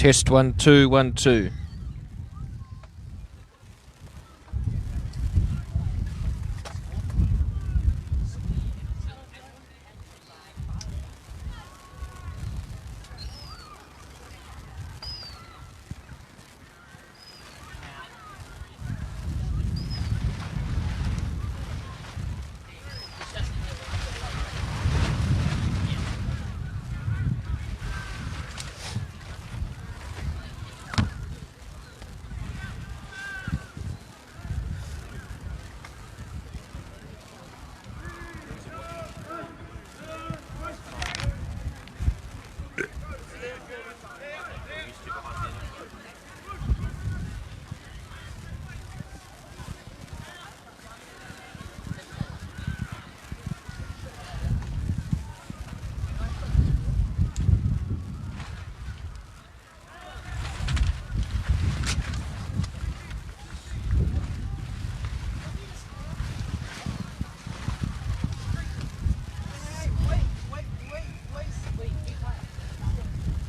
Test 1 2 1 2.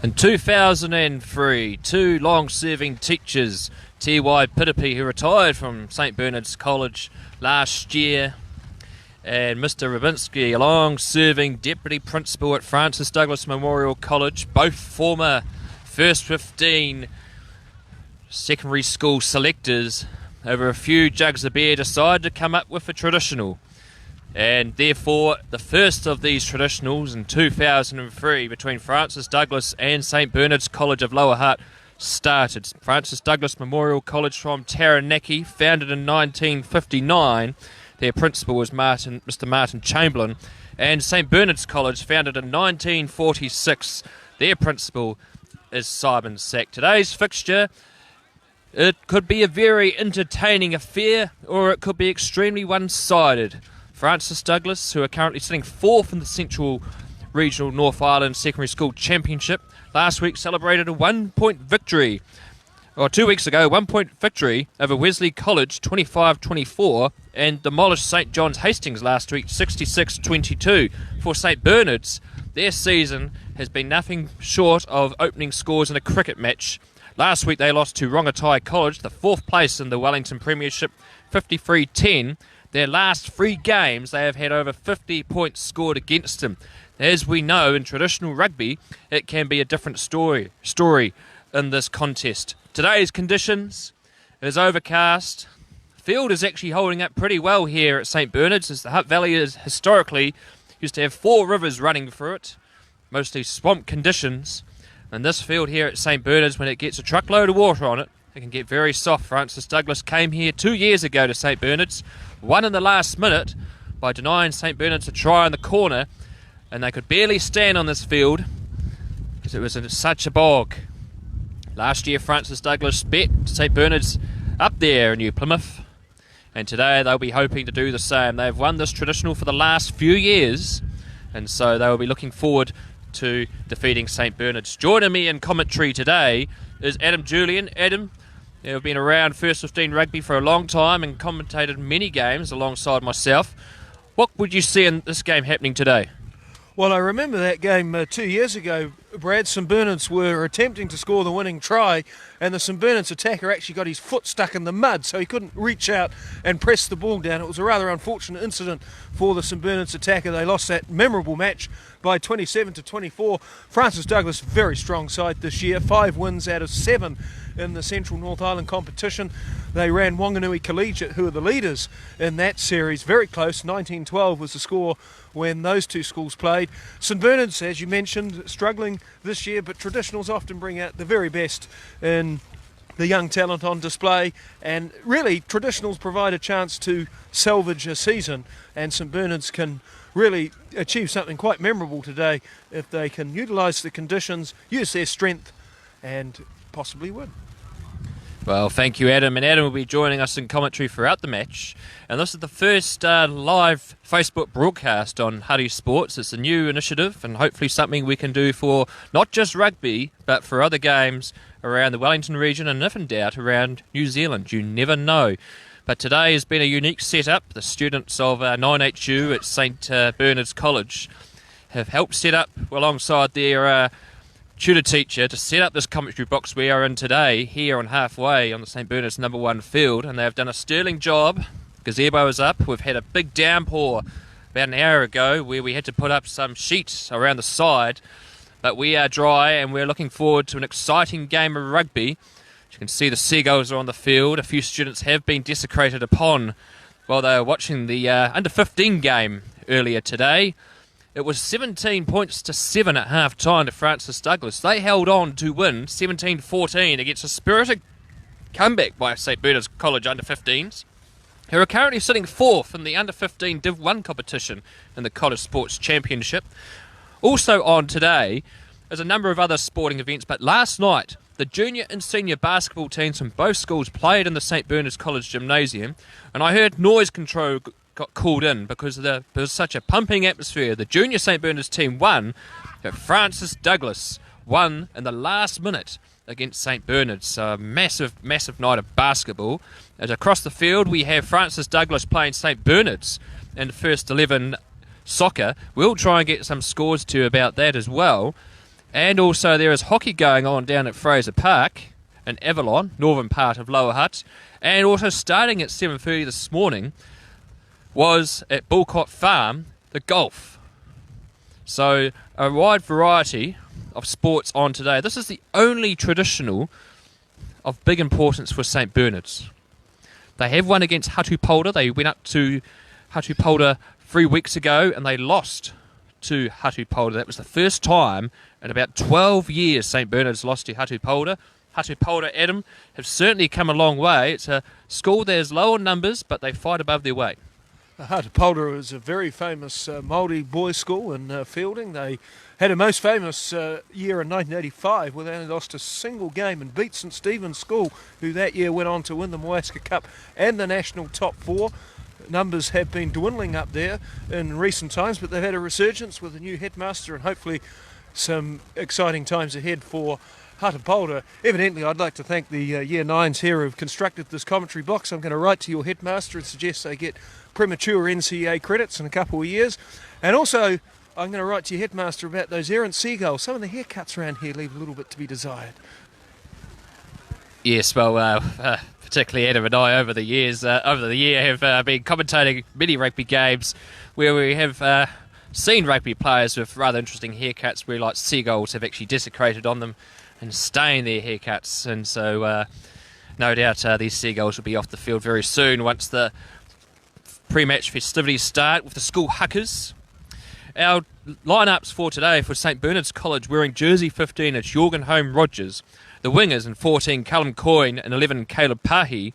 In 2003, two long-serving teachers, T.Y. Pitapi, who retired from St Bernard's College last year, and Mr. Rabinski, a long-serving deputy principal at Francis Douglas Memorial College, both former First 15 secondary school selectors, over a few jugs of beer decided to come up with a traditional. And therefore, the first of these traditionals in 2003 between Francis Douglas and St Bernard's College of Lower Hutt started. Francis Douglas Memorial College from Taranaki, founded in 1959. Their principal was Mr. Martin Chamberlain. And St Bernard's College, founded in 1946. Their principal is Simon Sack. Today's fixture, it could be a very entertaining affair, or it could be extremely one-sided. Francis Douglas, who are currently sitting fourth in the Central Regional North Island Secondary School Championship, last week celebrated a 1-point victory, or 2 weeks ago, 1-point victory over Wesley College, 25-24, and demolished St John's Hastings last week, 66-22. For St Bernard's, their season has been nothing short of opening scores in a cricket match. Last week they lost to Rongotai College, the fourth place in the Wellington Premiership, 53-10. Their last 3 games, they have had over 50 points scored against them. As we know, in traditional rugby, it can be a different story in this contest. Today's conditions, it is overcast. The field is actually holding up pretty well here at St Bernard's, as the Hutt Valley is historically used to have 4 rivers running through it, mostly swamp conditions. And this field here at St Bernard's, when it gets a truckload of water on it, it can get very soft. Francis Douglas came here 2 years ago to St Bernard's, won in the last minute by denying St Bernard's a try in the corner, and they could barely stand on this field because it was in such a bog. Last year Francis Douglas bet St Bernard's up there in New Plymouth, and today they'll be hoping to do the same. They've won this traditional for the last few years, and so they will be looking forward to defeating St Bernard's. Joining me in commentary today is Adam Julian. Adam, you've been around First 15 rugby for a long time and commentated many games alongside myself. What would you see in this game happening today? Well, I remember that game 2 years ago, Brad. St Bernard's were attempting to score the winning try, and the St Bernard's attacker actually got his foot stuck in the mud, so he couldn't reach out and press the ball down. It was a rather unfortunate incident for the St Bernard's attacker. They lost that memorable match by 27-24. Francis Douglas, very strong side this year, 5 wins out of 7 in the Central North Island competition. They ran Wanganui Collegiate, who are the leaders in that series, very close. 19-12 was the score when those two schools played. St Bernard's, as you mentioned, struggling this year, but traditionals often bring out the very best in the young talent on display, and really traditionals provide a chance to salvage a season, and St Bernard's can really achieve something quite memorable today if they can utilise the conditions, use their strength, and possibly win. Well, thank you, Adam. And Adam will be joining us in commentary throughout the match. And this is the first live Facebook broadcast on Huddy Sports. It's a new initiative and hopefully something we can do for not just rugby, but for other games around the Wellington region and, if in doubt, around New Zealand. You never know. But today has been a unique setup. The students of 9HU at St Bernard's College have helped set up alongside their tutor teacher to set up this commentary box we are in today here on Halfway on the St Bernard's number 1 field, and they've done a sterling job. Gazebo is up. We've had a big downpour about an hour ago where we had to put up some sheets around the side, but we are dry and we're looking forward to an exciting game of rugby. As you can see, the Seagulls are on the field. A few students have been desecrated upon while they were watching the under-15 game earlier today. It was 17 points to 7 at half-time to Francis Douglas. They held on to win 17-14 against a spirited comeback by St Bernard's College under-15s, who are currently sitting 4th in the under-15 Div 1 competition in the College Sports Championship. Also on today is a number of other sporting events, but last night the junior and senior basketball teams from both schools played in the St Bernard's College Gymnasium, and I heard noise control got called in because there was such a pumping atmosphere. The junior St Bernard's team won, but Francis Douglas won in the last minute against St Bernard's. So a massive, massive night of basketball. As across the field we have Francis Douglas playing St Bernard's in the first 11 soccer. We'll try and get some scores to you about that as well. And also there is hockey going on down at Fraser Park in Avalon, northern part of Lower Hutt. And also starting at 7:30 this morning was at Bulcott Farm, the golf. So a wide variety of sports on today. This is the only traditional of big importance for St Bernard's. They have won against Hatupolder. They went up to Hatupolder 3 weeks ago and they lost to Hatupolder. That was the first time in about 12 years St Bernard's lost to Hatupolder. Hatupolder, Adam, have certainly come a long way. It's a school that has lower numbers, but they fight above their weight. Hatupolder is a very famous Māori boys' school in Fielding. They had a most famous year in 1985 where they only lost a single game and beat St Stephen's School, who that year went on to win the Moaska Cup and the national top 4. Numbers have been dwindling up there in recent times, but they've had a resurgence with a new headmaster and hopefully some exciting times ahead for Hatupolder. Evidently, I'd like to thank the Year 9s here who've constructed this commentary box. I'm going to write to your headmaster and suggest they get premature NCA credits in a couple of years. And also, I'm going to write to your headmaster about those errant seagulls. Some of the haircuts around here leave a little bit to be desired. Yes, well, particularly Adam and I over the year have been commentating many rugby games where we have seen rugby players with rather interesting haircuts where like seagulls have actually desecrated on them and stained their haircuts, and so no doubt these seagulls will be off the field very soon once the pre-match festivities start with the school huckers. Our lineups for today for St Bernard's College: wearing jersey 15 it's Jorgen Home Rogers. The wingers in 14 Callum Coyne and 11 Caleb Pahi.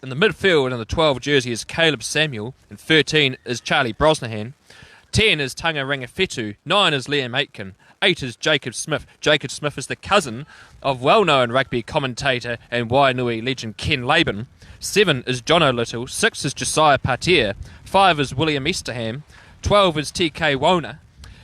In the midfield in the 12 jersey is Caleb Samuel, and 13 is Charlie Brosnahan. 10 is Tanga Rangawhetu, 9 is Liam Aitken, 8 is Jacob Smith. Jacob Smith is the cousin of well-known rugby commentator and Wainui legend Ken Laban. 7 is Jono Little, 6 is Josiah Patea, 5 is William Easterham, 12 is TK Wona,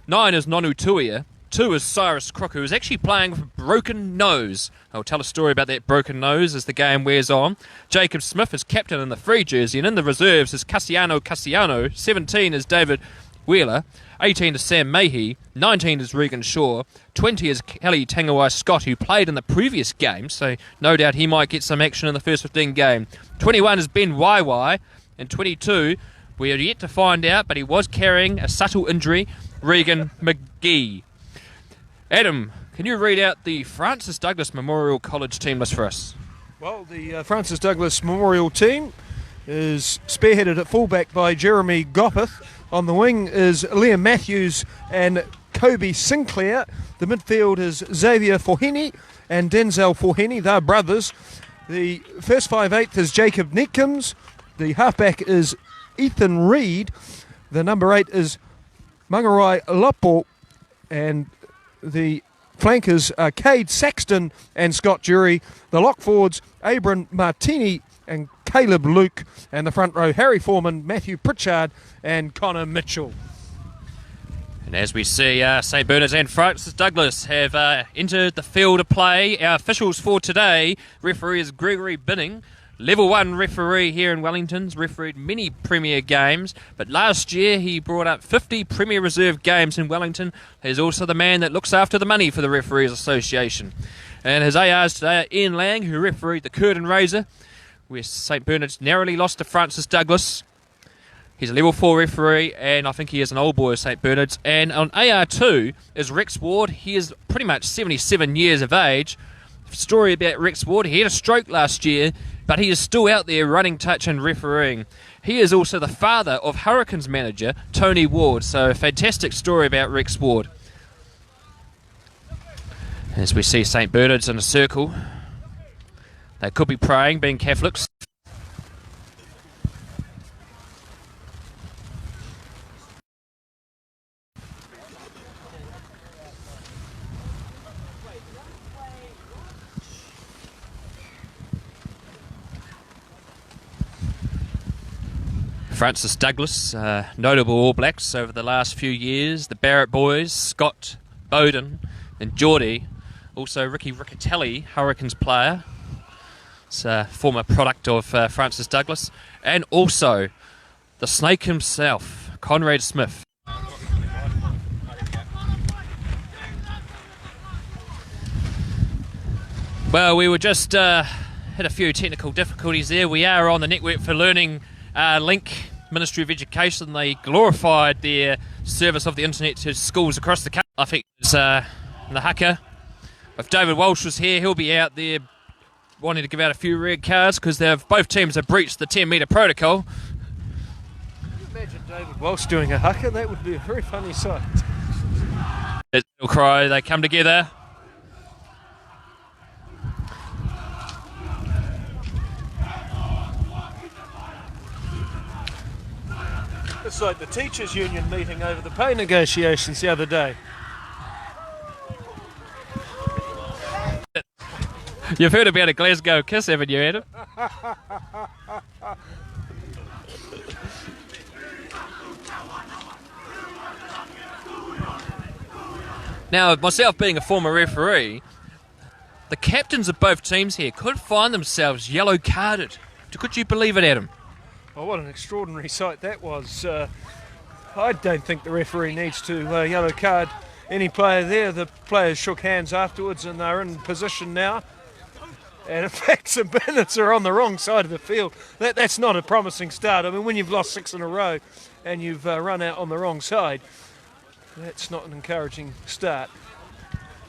9 is Nonu Tuia, 2 is Cyrus Crook, who is actually playing with a broken nose. I'll tell a story about that broken nose as the game wears on. Jacob Smith is captain in the free jersey, and in the reserves is Cassiano. 17 is David Wheeler, 18 is Sam Mahey, 19 is Regan Shaw, 20 is Kelly Tangawai Scott, who played in the previous game, so no doubt he might get some action in the first 15 game. 21 is Ben Waiwai, and 22, we are yet to find out, but he was carrying a subtle injury, Regan McGee. Adam, can you read out the Francis Douglas Memorial College team list for us? Well, the Francis Douglas Memorial team is spearheaded at fullback by Jeremy Goppeth. On the wing is Liam Matthews and Kobe Sinclair. The midfield is Xavier Forheni and Denzel Forheni. They're brothers. The first 5/8 is Jacob Netkins. The halfback is Ethan Reid. The number 8 is Mangarai Lapo. And the flankers are Cade Saxton and Scott Jury. The lock forwards, Abram Martini and Caleb Luke. And the front row, Harry Foreman, Matthew Pritchard and Connor Mitchell. And as we see, St Bernard's and Francis Douglas have entered the field of play. Our officials for today, referee is Gregory Binning. Level 1 referee here in Wellington. He's refereed many Premier games, but last year he brought up 50 Premier Reserve games in Wellington. He's also the man that looks after the money for the Referees Association. And his ARs today are Ian Lang, who refereed the Curtin Razor, where St Bernard's narrowly lost to Francis Douglas. He's a level 4 referee, and I think he is an old boy of St Bernard's. And on AR2 is Rex Ward. He is pretty much 77 years of age. Story about Rex Ward: he had a stroke last year, but he is still out there running touch and refereeing. He is also the father of Hurricanes manager Tony Ward, so a fantastic story about Rex Ward. As we see St Bernard's in a circle, they could be praying, being Catholics. Francis Douglas, notable All Blacks over the last few years. The Barrett boys, Scott, Bowden and Geordie. Also Ricky Riccatelli, Hurricanes player. It's a former product of Francis Douglas. And also the snake himself, Conrad Smith. Well, we were just had a few technical difficulties there. We are on the Network for Learning link. Ministry of Education, they glorified their service of the internet to schools across the country. I think it's the haka. If David Walsh was here, he'll be out there wanting to give out a few red cards because both teams have breached the 10-metre protocol. Can you imagine David Walsh doing a haka? That would be a very funny sight. They'll cry, they come together. It's like the teachers' union meeting over the pay negotiations the other day. You've heard about a Glasgow kiss, haven't you, Adam? Now, myself being a former referee, the captains of both teams here could find themselves yellow carded. Could you believe it, Adam? Oh, what an extraordinary sight that was. I don't think the referee needs to yellow card any player there. The players shook hands afterwards and they're in position now. And in fact, St Bernard's are on the wrong side of the field. That's not a promising start. I mean, when you've lost 6 in a row and you've run out on the wrong side, that's not an encouraging start.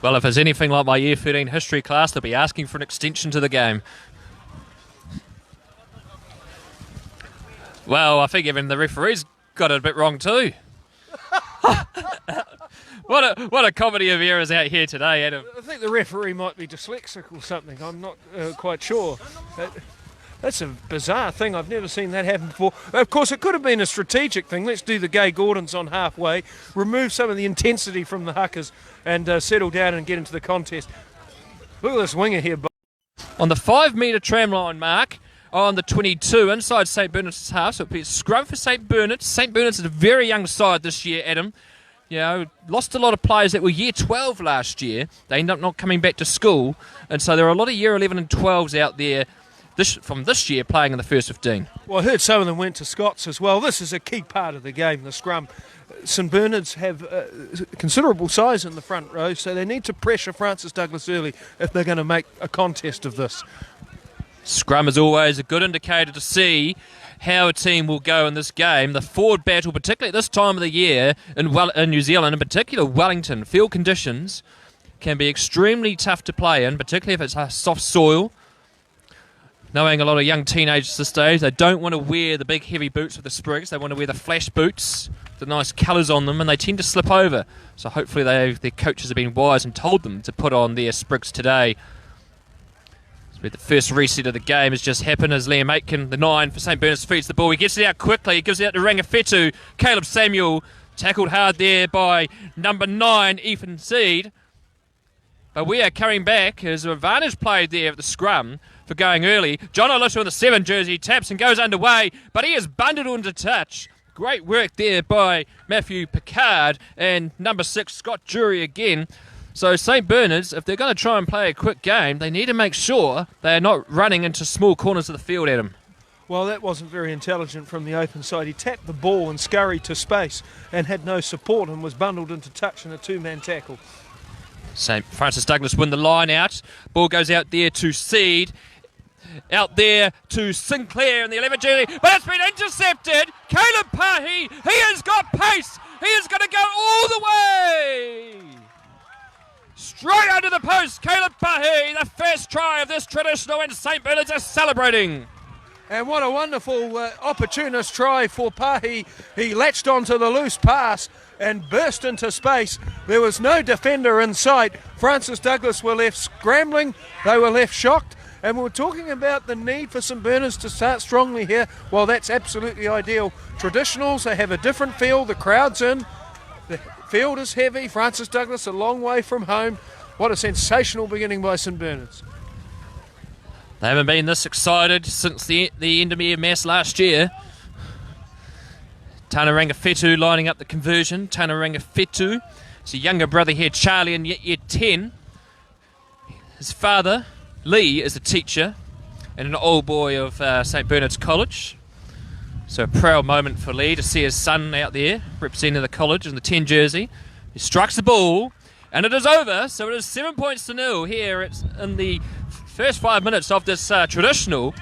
Well, if it's anything like my Year 13 history class, they'll be asking for an extension to the game. Well, I think even the referees got it a bit wrong too. What a comedy of errors out here today, Adam. I think the referee might be dyslexic or something. I'm not quite sure. That's a bizarre thing. I've never seen that happen before. Of course, it could have been a strategic thing. Let's do the Gay Gordons on halfway, remove some of the intensity from the huckers and settle down and get into the contest. Look at this winger here. On the 5-metre tramline mark, on the 22, inside St Bernard's half, so it'll be a scrum for St Bernard's. St Bernard's is a very young side this year, Adam. You know, lost a lot of players that were year 12 last year. They ended up not coming back to school, and so there are a lot of year 11 and 12s out there from this year playing in the first 15. Well, I heard some of them went to Scots as well. This is a key part of the game, the scrum. St Bernard's have considerable size in the front row, so they need to pressure Francis Douglas early if they're going to make a contest of this. Scrum is always a good indicator to see how a team will go in this game. The forward battle, particularly at this time of the year in New Zealand, in particular Wellington, field conditions can be extremely tough to play in, particularly if it's a soft soil. Knowing a lot of young teenagers this stage, they don't want to wear the big heavy boots with the sprigs. They want to wear the flash boots, the nice colours on them, and they tend to slip over. So hopefully their coaches have been wise and told them to put on their sprigs today. The first reset of the game has just happened as Liam Aitken, the 9 for St Bernard's, feeds the ball. He gets it out quickly. He gives it out to Rangawhetu. Caleb Samuel tackled hard there by number 9, Ethan Seed. But we are coming back as an advantage played there at the scrum for going early. John O'Little in the 7 jersey taps and goes underway, but he is bundled into touch. Great work there by Matthew Picard and number 6, Scott Jury again. So St Bernard's, if they're going to try and play a quick game, they need to make sure they are not running into small corners of the field, Adam. Well, that wasn't very intelligent from the open side. He tapped the ball and scurried to space and had no support and was bundled into touch in a two-man tackle. St Francis Douglas win the line out. Ball goes out there to Seed. Out there to Sinclair in the 11 jersey, but it's been intercepted. Caleb Pahi, he has got pace. He is going to go all the way. Straight under the post, Caleb Pahi, the first try of this traditional, and St Bernard's are celebrating. And what a wonderful opportunist try for Pahi. He latched onto the loose pass and burst into space. There was no defender in sight. Francis Douglas were left scrambling. They were left shocked. And we're talking about the need for St Bernard's to start strongly here. Well, that's absolutely ideal. Traditionals, they have a different feel. The crowd's in. The field is heavy. Francis Douglas a long way from home. What a sensational beginning by St Bernard's. They haven't been this excited since the end of EMS last year. Tana Rangawhetu lining up the conversion. Tana Rangawhetu. It's a younger brother here, Charlie, in year 10. His father, Lee, is a teacher and an old boy of St Bernard's College. So a proud moment for Lee to see his son out there representing the college in the 10 jersey. He strikes the ball and it is over. So it is 7 points to 0 here. It's in the first 5 minutes of this traditional.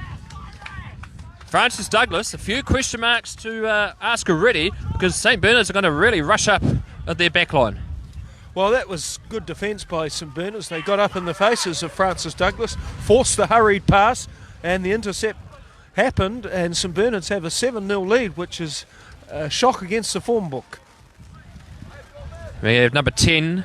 Francis Douglas, a few question marks to ask already because St Bernard's are going to really rush up at their backline. Well, that was good defence by St Bernard's. They got up in the faces of Francis Douglas, forced the hurried pass, and the intercept happened, and St Bernard's have a 7-0 lead, which is a shock against the form book. We have number 10,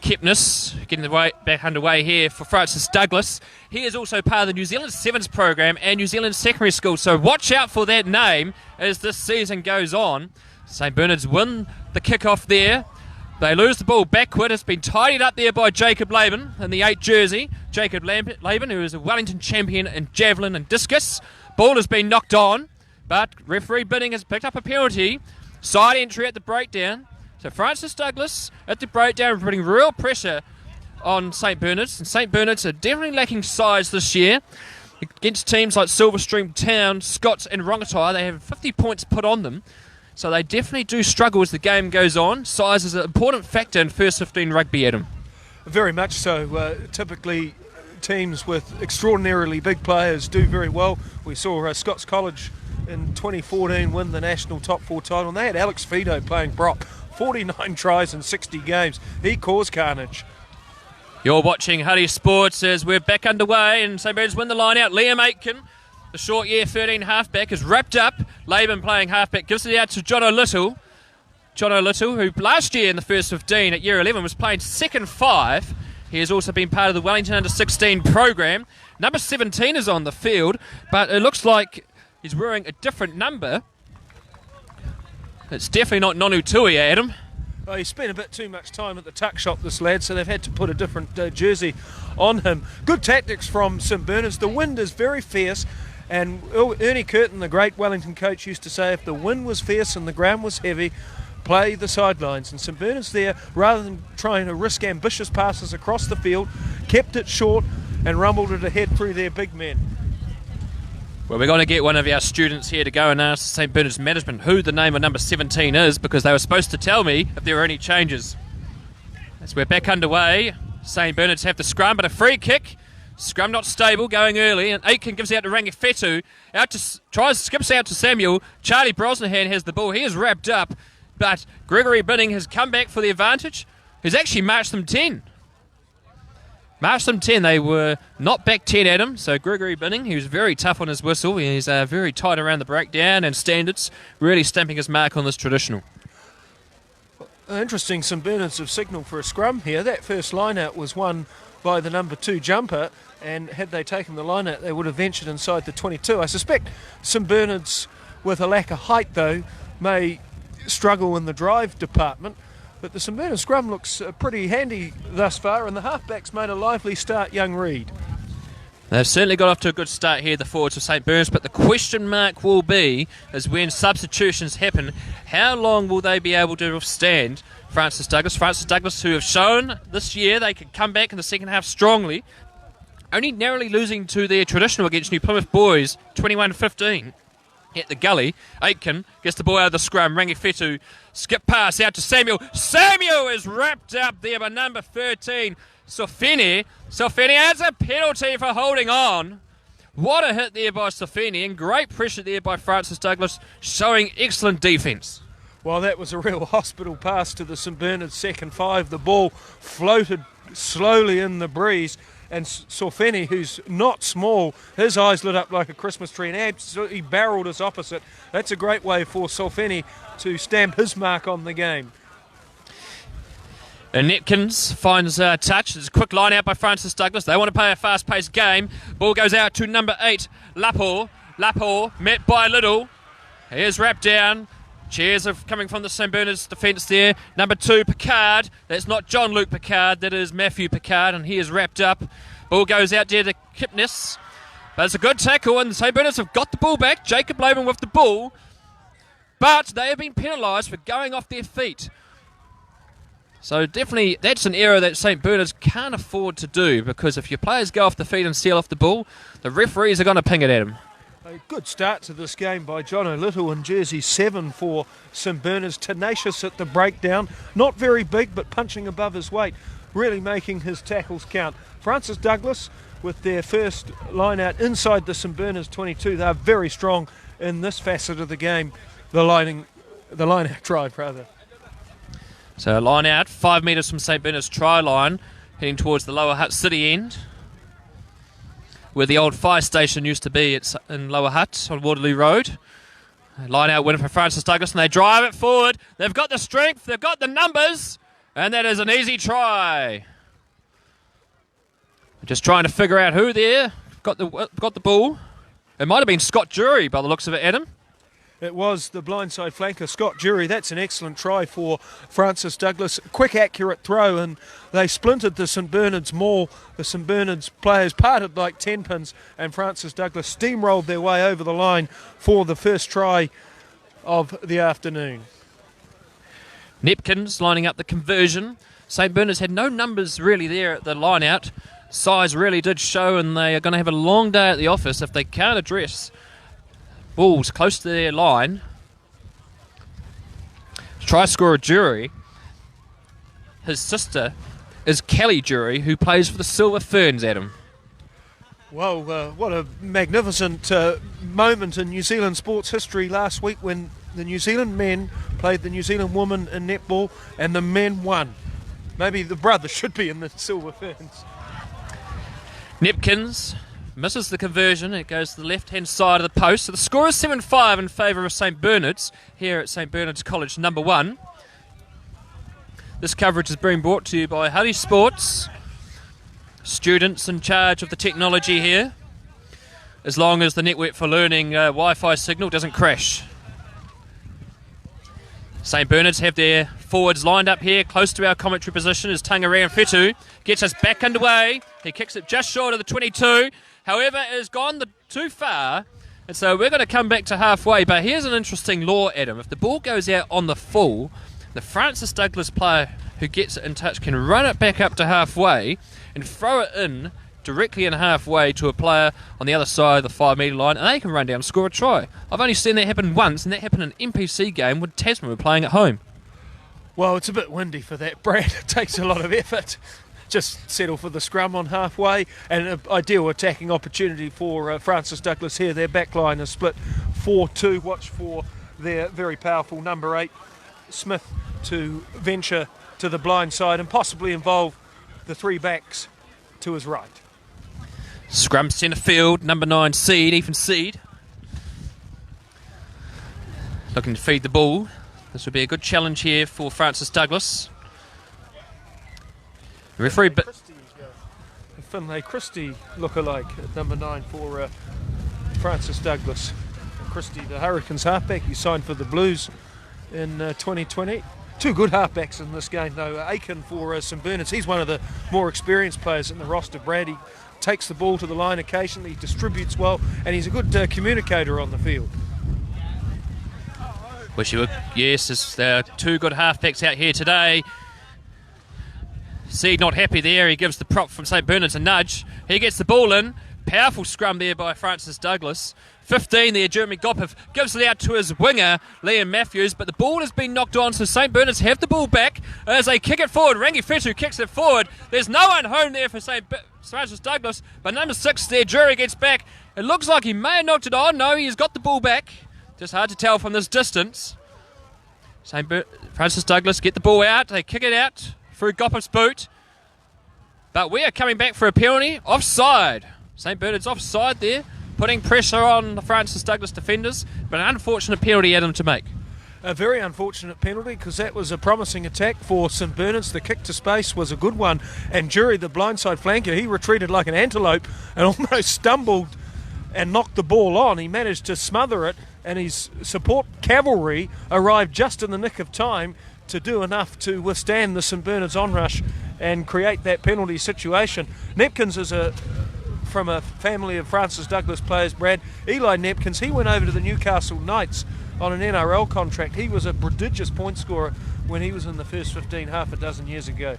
Kepnes, getting the way back underway here for Francis Douglas. He is also part of the New Zealand Sevens program and New Zealand Secondary School, so watch out for that name as this season goes on. St Bernard's win the kick-off there. They lose the ball backward. It's been tidied up there by Jacob Laban in the 8 jersey. Jacob Laban, who is a Wellington champion in javelin and discus. Ball has been knocked on, but referee Binning has picked up a penalty. Side entry at the breakdown. So Francis Douglas at the breakdown putting real pressure on St Bernard's. And St Bernard's are definitely lacking size this year. Against teams like Silverstream Town, Scots and Rongotai, they have 50 points put on them. So they definitely do struggle as the game goes on. Size is an important factor in first 15 rugby, Adam. Very much so. Typically, teams with extraordinarily big players do very well. We saw Scots College in 2014 win the national top 4 title, and they had Alex Fido playing prop. 49 tries in 60 games. He caused carnage. You're watching Huddy Sports as we're back underway, and St Bernard's win the line out. Liam Aitken, the short year 13 halfback, is wrapped up. Laban playing halfback gives it out to John O'Little. John O'Little, who last year in the first 15 at year 11 was playing second 5. He has also been part of the Wellington Under-16 program. Number 17 is on the field, but it looks like he's wearing a different number. It's definitely not Nonu Tui, Adam. Well, he spent a bit too much time at the tuck shop, this lad, so they've had to put a different jersey on him. Good tactics from St Bernard's. The wind is very fierce, and Ernie Curtin, the great Wellington coach, used to say if the wind was fierce and the ground was heavy, play the sidelines. And St Bernard's there, rather than trying to risk ambitious passes across the field, kept it short and rumbled it ahead through their big men. Well, we're going to get one of our students here to go and ask St Bernard's management who the name of number 17 is, because they were supposed to tell me if there were any changes. As we're back underway, St Bernard's have the scrum, but a free kick. Scrum not stable, going early, and Aitken gives out to Rangawhetu. Skips out to Samuel. Charlie Brosnahan has the ball. He is wrapped up, but Gregory Binning has come back for the advantage. He's actually marched them 10. Marched them 10. They were not back 10 at him. So Gregory Binning, he was very tough on his whistle. He's very tight around the breakdown and standards, really stamping his mark on this traditional. Interesting, St Bernard's have signalled for a scrum here. That first line-out was won by the number 2 jumper, and had they taken the line-out, they would have ventured inside the 22. I suspect St Bernard's, with a lack of height though, may struggle in the drive department. But the St Bernard's scrum looks pretty handy thus far, and the halfbacks made a lively start, young Reid. They've certainly got off to a good start here, the forwards of St Bernard's, but the question mark will be, is when substitutions happen, how long will they be able to withstand Francis Douglas? Francis Douglas, who have shown this year they can come back in the second half strongly, only narrowly losing to their traditional against New Plymouth Boys, 21-15. At the gully, Aitken gets the ball out of the scrum. Rangifetu skip pass out to Samuel. Samuel is wrapped up there by number 13, Sofeni. Sofeni has a penalty for holding on. What a hit there by Sofeni, and great pressure there by Francis Douglas, showing excellent defence. Well, that was a real hospital pass to the St Bernard's second five. The ball floated slowly in the breeze, and Sofeni, who's not small, his eyes lit up like a Christmas tree and absolutely barreled us opposite. That's a great way for Sofeni to stamp his mark on the game. And Netkins finds a touch. There's a quick line out by Francis Douglas. They want to play a fast-paced game. Ball goes out to number 8, Lapo. Lapo met by Little. He is wrapped down. Cheers are coming from the St Bernard's defence there. Number 2, Picard. That's not John Luke Picard. That is Matthew Picard, and he is wrapped up. Ball goes out there to Kipnis. But it's a good tackle, and the St Bernard's have got the ball back. Jacob Loman with the ball. But they have been penalised for going off their feet. So definitely that's an error that St Bernard's can't afford to do, because if your players go off the feet and steal off the ball, the referees are going to ping it at them. A good start to this game by John O'Little in jersey 7 for St Bernard's. Tenacious at the breakdown. Not very big, but punching above his weight. Really making his tackles count. Francis Douglas with their first line out inside the St Bernard's 22. They're very strong in this facet of the game. The line out drive, rather. So line out, 5 metres from St Bernard's try line, heading towards the Lower Hutt City end, where the old fire station used to be. It's in Lower Hutt on Waterloo Road. Line out winner for Francis Douglas, and they drive it forward. They've got the strength, they've got the numbers, and that is an easy try. Just trying to figure out who there got the ball. It might have been Scott Jury by the looks of it, Adam. It was the blindside flanker, Scott Jury. That's an excellent try for Francis Douglas. Quick, accurate throw, and they splintered the St Bernard's maul. The St Bernard's players parted like 10 pins, and Francis Douglas steamrolled their way over the line for the first try of the afternoon. Nepkins lining up the conversion. St Bernard's had no numbers really there at the line out. Size really did show, and they are going to have a long day at the office if they can't address balls close to their line. Try scorer Jury. His sister is Kelly Jury, who plays for the Silver Ferns, Adam. Well, what a magnificent moment in New Zealand sports history last week when the New Zealand men played the New Zealand women in netball and the men won. Maybe the brother should be in the Silver Ferns. Nepkins misses the conversion. It goes to the left-hand side of the post. So the score is 7-5 in favour of St Bernard's here at St Bernard's College number 1. This coverage is being brought to you by Huddy Sports. Students in charge of the technology here, as long as the Network for Learning Wi-Fi signal doesn't crash. St Bernard's have their forwards lined up here close to our commentary position as Tanga Rangifetu gets us back underway. He kicks it just short of the 22. However, it has gone too far, and so we're going to come back to halfway. But here's an interesting law, Adam. If the ball goes out on the full, the Francis Douglas player who gets it in touch can run it back up to halfway and throw it in directly in halfway to a player on the other side of the 5 metre line, and they can run down and score a try. I've only seen that happen once, and that happened in an NPC game when Tasman were playing at home. Well, it's a bit windy for that, Brad. It takes a lot of effort. Just settle for the scrum on halfway, and an ideal attacking opportunity for Francis Douglas here. Their back line is split 4-2. Watch for their very powerful number 8, Smith, to venture to the blind side and possibly involve the 3 backs to his right. Scrum centre field, number 9, Ethan Seed. Looking to feed the ball. This would be a good challenge here for Francis Douglas. Referee, Finlay Christie look-alike at number 9 for Francis Douglas. Christie, the Hurricanes halfback, he signed for the Blues in 2020. 2 good halfbacks in this game, though. Aiken for St Bernard's, he's one of the more experienced players in the roster. Brad, he takes the ball to the line occasionally, distributes well, and he's a good communicator on the field. Wish you were. Yes, there are two good halfbacks out here today. Seed not happy there. He gives the prop from St Bernard's a nudge. He gets the ball in. Powerful scrum there by Francis Douglas. 15 there, Jeremy Gopov gives it out to his winger, Liam Matthews, but the ball has been knocked on, so St Bernard's have the ball back as they kick it forward. Rangi Fetu kicks it forward. There's no one home there for Francis Douglas, but number 6 there, Jury gets back. It looks like he may have knocked it on. No, he's got the ball back. Just hard to tell from this distance. Francis Douglas get the ball out. They kick it out through Gopov's boot. But we are coming back for a penalty. Offside. St Bernard's offside there, putting pressure on the Francis Douglas defenders. But an unfortunate penalty, Adam, to make. A very unfortunate penalty, because that was a promising attack for St Bernard's. The kick to space was a good one. And Jury, the blindside flanker, he retreated like an antelope and almost stumbled and knocked the ball on. He managed to smother it, and his support cavalry arrived just in the nick of time to do enough to withstand the St Bernard's onrush and create that penalty situation. Nepkins is from a family of Francis Douglas players, Brad. Eli Nepkins, he went over to the Newcastle Knights on an NRL contract. He was a prodigious point scorer when he was in the first 15 half a dozen years ago.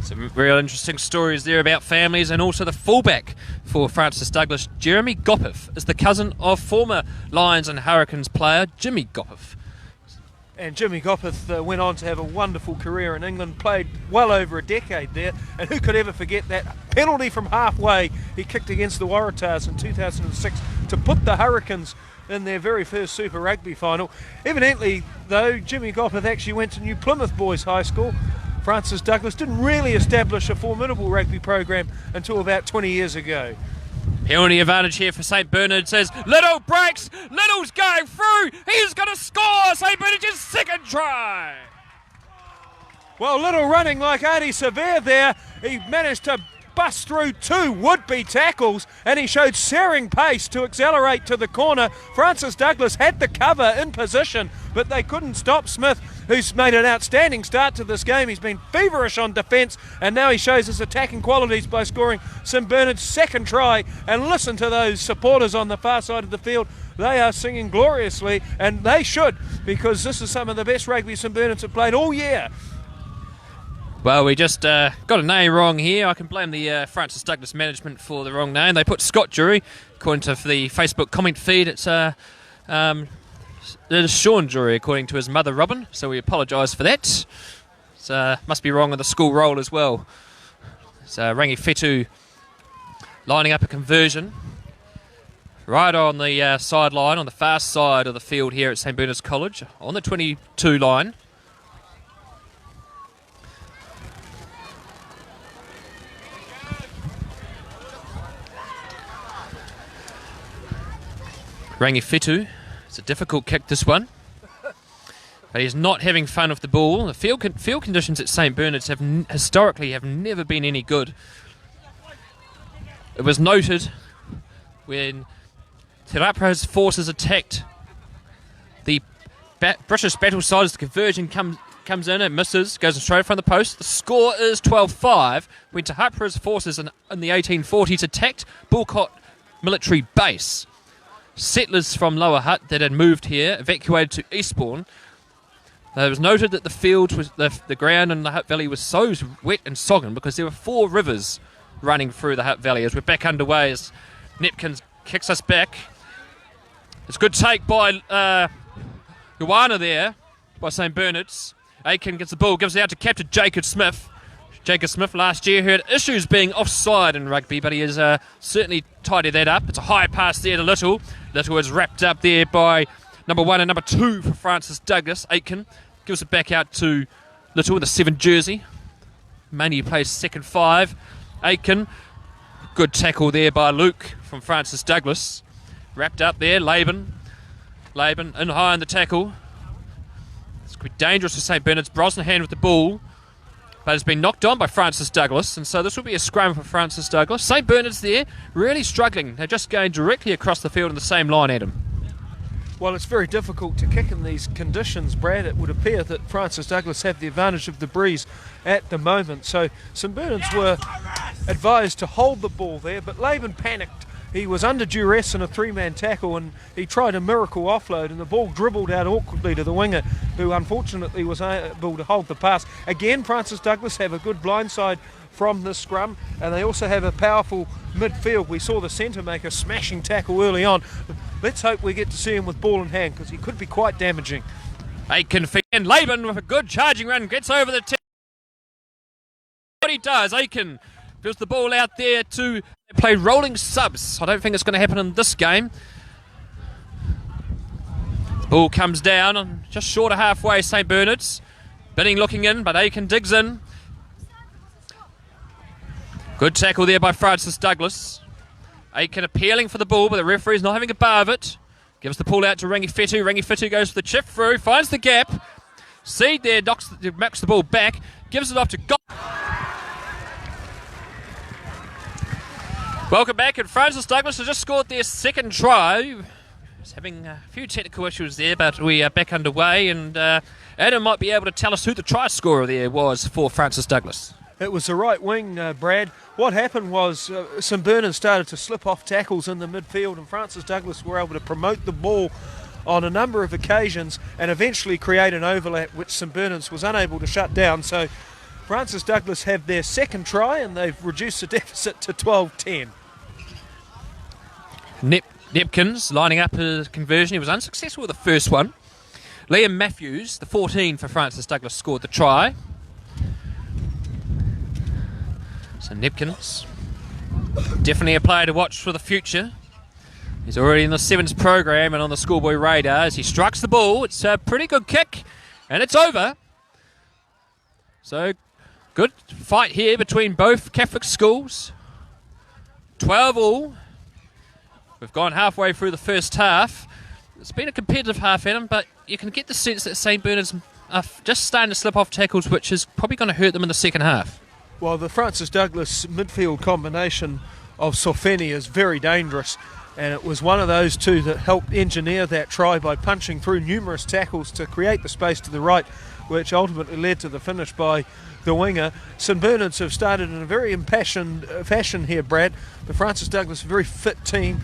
Some real interesting stories there about families, and also the fullback for Francis Douglas, Jeremy Gopov, is the cousin of former Lions and Hurricanes player Jimmy Gopov. And Jimmy Gopov went on to have a wonderful career in England, played well over a decade there, and who could ever forget that penalty from halfway he kicked against the Waratahs in 2006 to put the Hurricanes in their very first Super Rugby final. Evidently, though, Jimmy Gopov actually went to New Plymouth Boys High School. Francis Douglas didn't really establish a formidable rugby program until about 20 years ago. Penalty advantage here for St Bernard's as Little breaks. Little's going through. He's going to score. St Bernard's second try. Well, Little running like Artie Severe there. He managed to bust through two would-be tackles, and he showed searing pace to accelerate to the corner. Francis Douglas had the cover in position, but they couldn't stop Smith, who's made an outstanding start to this game. He's been feverish on defence, and now he shows his attacking qualities by scoring St Bernard's second try. And listen to those supporters on the far side of the field. They are singing gloriously, and they should, because this is some of the best rugby St Bernard's have played all year. Well, we just got a name wrong here. I can blame the Francis Douglas management for the wrong name. They put Scott Jury. According to the Facebook comment feed, it is Sean Jury, according to his mother Robin. So we apologise for that. It must be wrong on the school roll as well. So Rangi Fetu lining up a conversion right on the sideline, on the far side of the field here at St Bernard's College, on the 22 line. Rangi Fetu, it's a difficult kick, this one, but he's not having fun with the ball. The field conditions at St Bernard's historically have never been any good. It was noted when Te Rapa's forces attacked the British battle side as the conversion comes in and misses, goes straight in front of the post. The score is 12-5 when Te Rapa's forces in the 1840s attacked Bulcott military base. Settlers from Lower Hutt that had moved here evacuated to Eastbourne. It was noted that the field was the ground in the Hutt Valley was so wet and soggen because there were 4 rivers running through the Hutt Valley. As we're back underway, as Nepkins kicks us back, it's a good take by Ioana there by St Bernard's. Aiken gets the ball, gives it out to captain Jacob Smith. Jacob Smith last year had issues being offside in rugby, but he has certainly tidied that up. It's a high pass there to Little. Little is wrapped up there by number 1 and number 2 for Francis Douglas. Aitken gives it back out to Little with the 7 jersey. Mainly plays second 5. Aitken, good tackle there by Luke from Francis Douglas. Wrapped up there, Laban in high on the tackle. It's quite dangerous for St Bernard's. Brosnahan with the ball, but it's been knocked on by Francis Douglas, and so this will be a scrum for Francis Douglas. St Bernard's there, really struggling. They're just going directly across the field in the same line, Adam. Well, it's very difficult to kick in these conditions, Brad. It would appear that Francis Douglas have the advantage of the breeze at the moment. So St Bernard's were advised to hold the ball there, but Laban panicked. He was under duress in a three-man tackle and he tried a miracle offload and the ball dribbled out awkwardly to the winger, who unfortunately was able to hold the pass. Again, Francis Douglas have a good blindside from this scrum, and they also have a powerful midfield. We saw the centre make a smashing tackle early on. Let's hope we get to see him with ball in hand, because he could be quite damaging. Aiken and Laban with a good charging run, gets over the tip. What he does, Aiken gives the ball out there to play rolling subs. I don't think it's going to happen in this game. The ball comes down on just short of halfway, St Bernard's. Binning looking in, but Aiken digs in. Good tackle there by Francis Douglas. Aiken appealing for the ball, but the referee's not having a bar of it. Gives the ball out to Rangi Fetu. Rangi Fetu goes for the chip through, finds the gap. Seed there knocks the ball back, gives it off to Gop. Welcome back, and Francis Douglas has just scored their second try. He's having a few technical issues there, but we are back underway, and Adam might be able to tell us who the try scorer there was for Francis Douglas. It was the right wing, Brad. What happened was St Bernard started to slip off tackles in the midfield, and Francis Douglas were able to promote the ball on a number of occasions and eventually create an overlap which St Bernard's was unable to shut down. So Francis Douglas have their second try and they've reduced the deficit to 12-10. Nepkins lining up his conversion. He was unsuccessful with the first one. Liam Matthews, the 14 for Francis Douglas, scored the try. So Nepkins, definitely a player to watch for the future. He's already in the Sevens program and on the schoolboy radar as he strikes the ball. It's a pretty good kick and it's over. So good fight here between both Catholic schools. 12 all. We've gone halfway through the first half. It's been a competitive half, Adam, but you can get the sense that St Bernard's are just starting to slip off tackles, which is probably going to hurt them in the second half. Well, the Francis Douglas midfield combination of Sofeni is very dangerous, and it was one of those two that helped engineer that try by punching through numerous tackles to create the space to the right, which ultimately led to the finish by the winger. St Bernard's have started in a very impassioned fashion here, Brad. But Francis Douglas, a very fit team,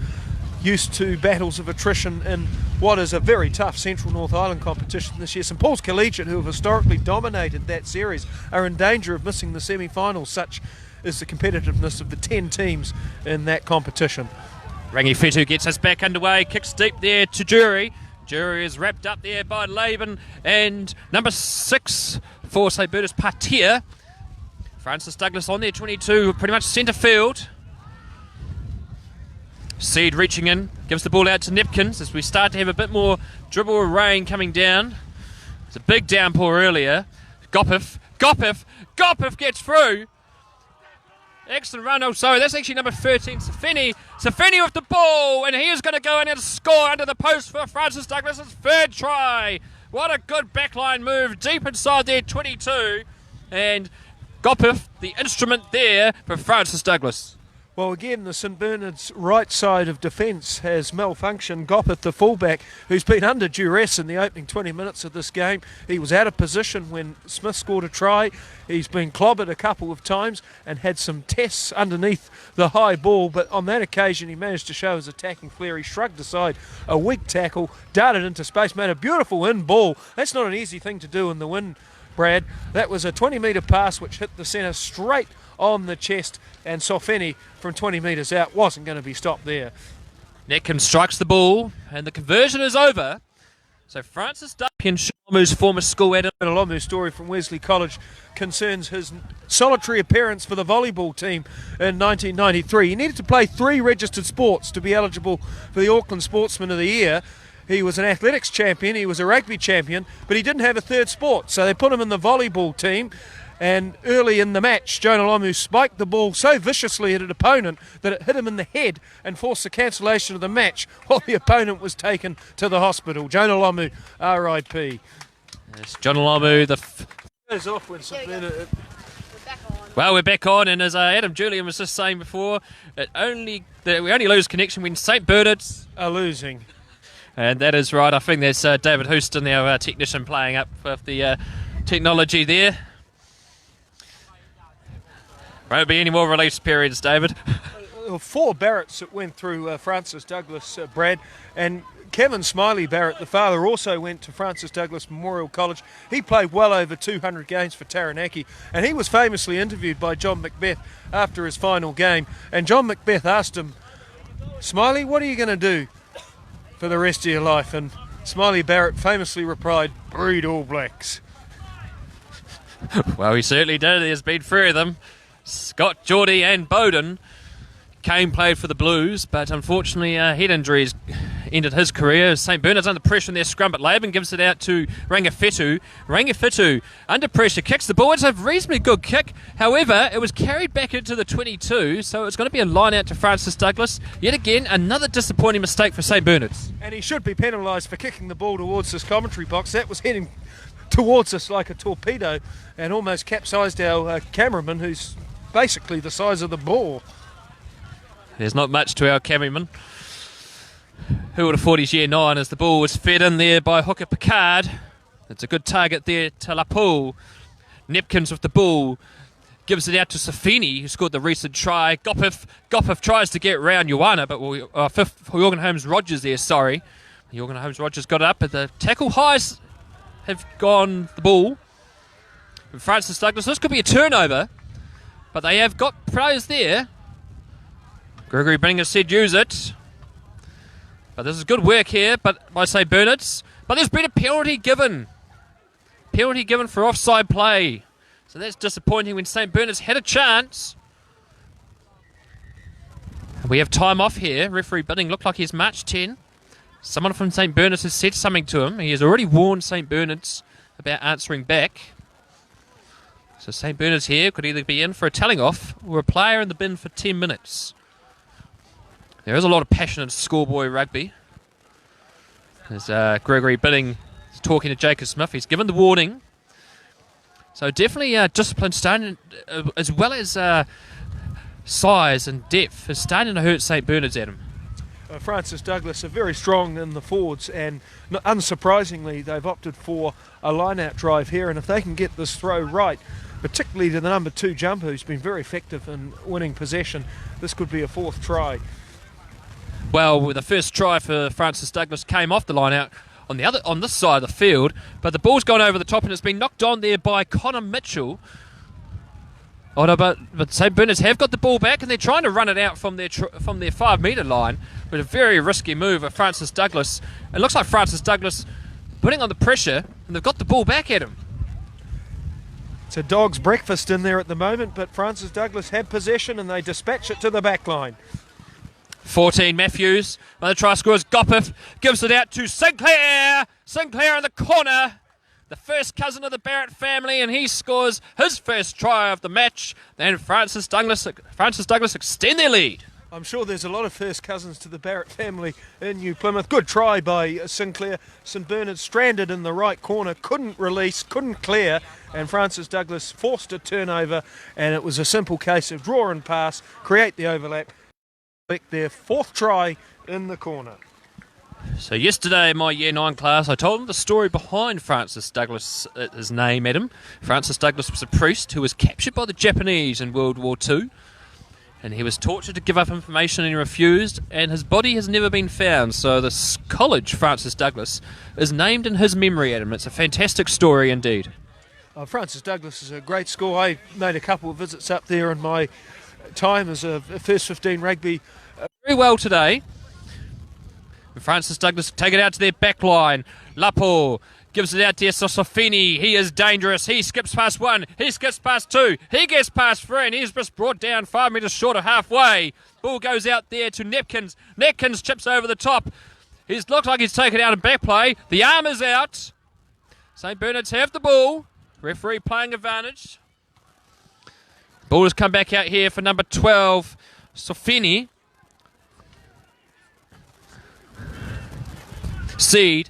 used to battles of attrition in what is a very tough Central North Island competition this year. St Paul's Collegiate, who have historically dominated that series, are in danger of missing the semi-finals. Such is the competitiveness of the 10 teams in that competition. Rangi Fetu gets us back underway, kicks deep there to Jury. Jury is wrapped up there by Laban, and number 6 for St Bernard's, Patia. Francis Douglas on there, 22, pretty much centre field. Seed reaching in, gives the ball out to Nepkins as we start to have a bit more dribble of rain coming down. It's a big downpour earlier. Gopif gets through. Excellent run. Oh, sorry, that's actually number 13, Safini. Safini with the ball, and he is going to go in and score under the post for Francis Douglas's third try. What a good backline move, deep inside their 22. And Gopif, the instrument there for Francis Douglas. Well, again, the St Bernard's right side of defence has malfunctioned. Gopith, the fullback, who's been under duress in the opening 20 minutes of this game. He was out of position when Smith scored a try. He's been clobbered a couple of times and had some tests underneath the high ball, but on that occasion he managed to show his attacking flair. He shrugged aside a weak tackle, darted into space, made a beautiful in ball. That's not an easy thing to do in the wind, Brad. That was a 20-metre pass which hit the centre straight on the chest, and Sofeni from 20 metres out wasn't going to be stopped there. Netkin strikes the ball, and the conversion is over. So Francis Shalomu's former school Adam. Shalomu's story from Wesley College concerns his solitary appearance for the volleyball team in 1993. He needed to play 3 registered sports to be eligible for the Auckland Sportsman of the Year. He was an athletics champion, he was a rugby champion, but he didn't have a third sport, so they put him in the volleyball team. And early in the match, Jonah Lomu spiked the ball so viciously at an opponent that it hit him in the head and forced the cancellation of the match while the opponent was taken to the hospital. Jonah Lomu, R.I.P. Yes, Jonah Lomu, goes off when Well, we're back on, and as Adam Julian was just saying before, we only lose connection when St Bernard's are losing. And that is right. I think there's David Houston, our technician, playing up with the technology there. Won't be any more release periods, David. 4 Barretts that went through Francis Douglas, Brad, and Kevin Smiley Barrett, the father, also went to Francis Douglas Memorial College. He played well over 200 games for Taranaki, and he was famously interviewed by John Macbeth after his final game. And John Macbeth asked him, "Smiley, what are you going to do for the rest of your life?" And Smiley Barrett famously replied, "Breed All Blacks." Well, he certainly did. There's been 3 of them. Scott, Geordie and Bowden. Kane played for the Blues, but unfortunately head injuries ended his career. St Bernard's under pressure in their scrum, but Laban gives it out to Rangawhitu. Rangawhitu, under pressure, kicks the ball. It's a reasonably good kick. However, it was carried back into the 22, so it's going to be a line out to Francis Douglas. Yet again, another disappointing mistake for St Bernard's. And he should be penalised for kicking the ball towards this commentary box. That was heading towards us like a torpedo and almost capsized our cameraman, who's basically the size of the ball. There's not much to our cameraman. Who would have thought he's year 9 as the ball was fed in there by Hooker Picard. It's a good target there to Lapu. Nepkins with the ball. Gives it out to Safini, who scored the recent try. Gopif tries to get round Ioana, but Jorgen Holmes-Rogers there, sorry. Jorgen Holmes-Rogers got it up, but the tackle highs have gone the ball. And Francis Douglas, this could be a turnover, but they have got players there. Gregory Bingham said use it. But this is good work here, but by St Bernard's. But there's been a penalty given. Penalty given for offside play. So that's disappointing when St Bernard's had a chance. We have time off here. Referee Bidding looked like he's match 10. Someone from St Bernard's has said something to him. He has already warned St Bernard's about answering back. So St Bernard's here could either be in for a telling off or a player in the bin for 10 minutes. There is a lot of passion in schoolboy rugby. As Gregory Bidding is talking to Jacob Smith, he's given the warning. So definitely discipline starting, as well as size and depth, is starting to hurt St Bernard's, Adam. Francis Douglas are very strong in the forwards, and unsurprisingly they've opted for a line-out drive here, and if they can get this throw right, particularly to the number 2 jumper who's been very effective in winning possession, this could be a 4th try. Well, the first try for Francis Douglas came off the line out on this side of the field, but the ball's gone over the top and it's been knocked on there by Connor Mitchell. Oh no, but St Bernard's have got the ball back and they're trying to run it out from their 5-metre line, with a very risky move of Francis Douglas. It looks like Francis Douglas putting on the pressure, and they've got the ball back at him. It's a dog's breakfast in there at the moment, but Francis Douglas have possession and they dispatch it to the back line. 14 Matthews, another try scorers. Gopif gives it out to Sinclair. Sinclair in the corner, the first cousin of the Barrett family, and he scores his first try of the match. Then Francis Douglas extend their lead. I'm sure there's a lot of first cousins to the Barrett family in New Plymouth. Good try by Sinclair. St Bernard stranded in the right corner, couldn't release, couldn't clear, and Francis Douglas forced a turnover, and it was a simple case of draw and pass, create the overlap. Their 4th try in the corner. So yesterday in my Year 9 class, I told them the story behind Francis Douglas, his name, Adam. Francis Douglas was a priest who was captured by the Japanese in World War II, and he was tortured to give up information and he refused, and his body has never been found. So this college, Francis Douglas, is named in his memory, Adam. It's a fantastic story indeed. Francis Douglas is a great school. I made a couple of visits up there in my time as a first 15 rugby. Very well today. Francis Douglas take it out to their back line. Lapo gives it out to Sosofini. He is dangerous. He skips past 1. He skips past 2. He gets past 3, and he's just brought down 5 metres short of halfway. Ball goes out there to Nepkins. Nepkins chips over the top. He looks like he's taken out in back play. The arm is out. St Bernard's have the ball. Referee playing advantage. Ball has come back out here for number 12, Sofini. Seed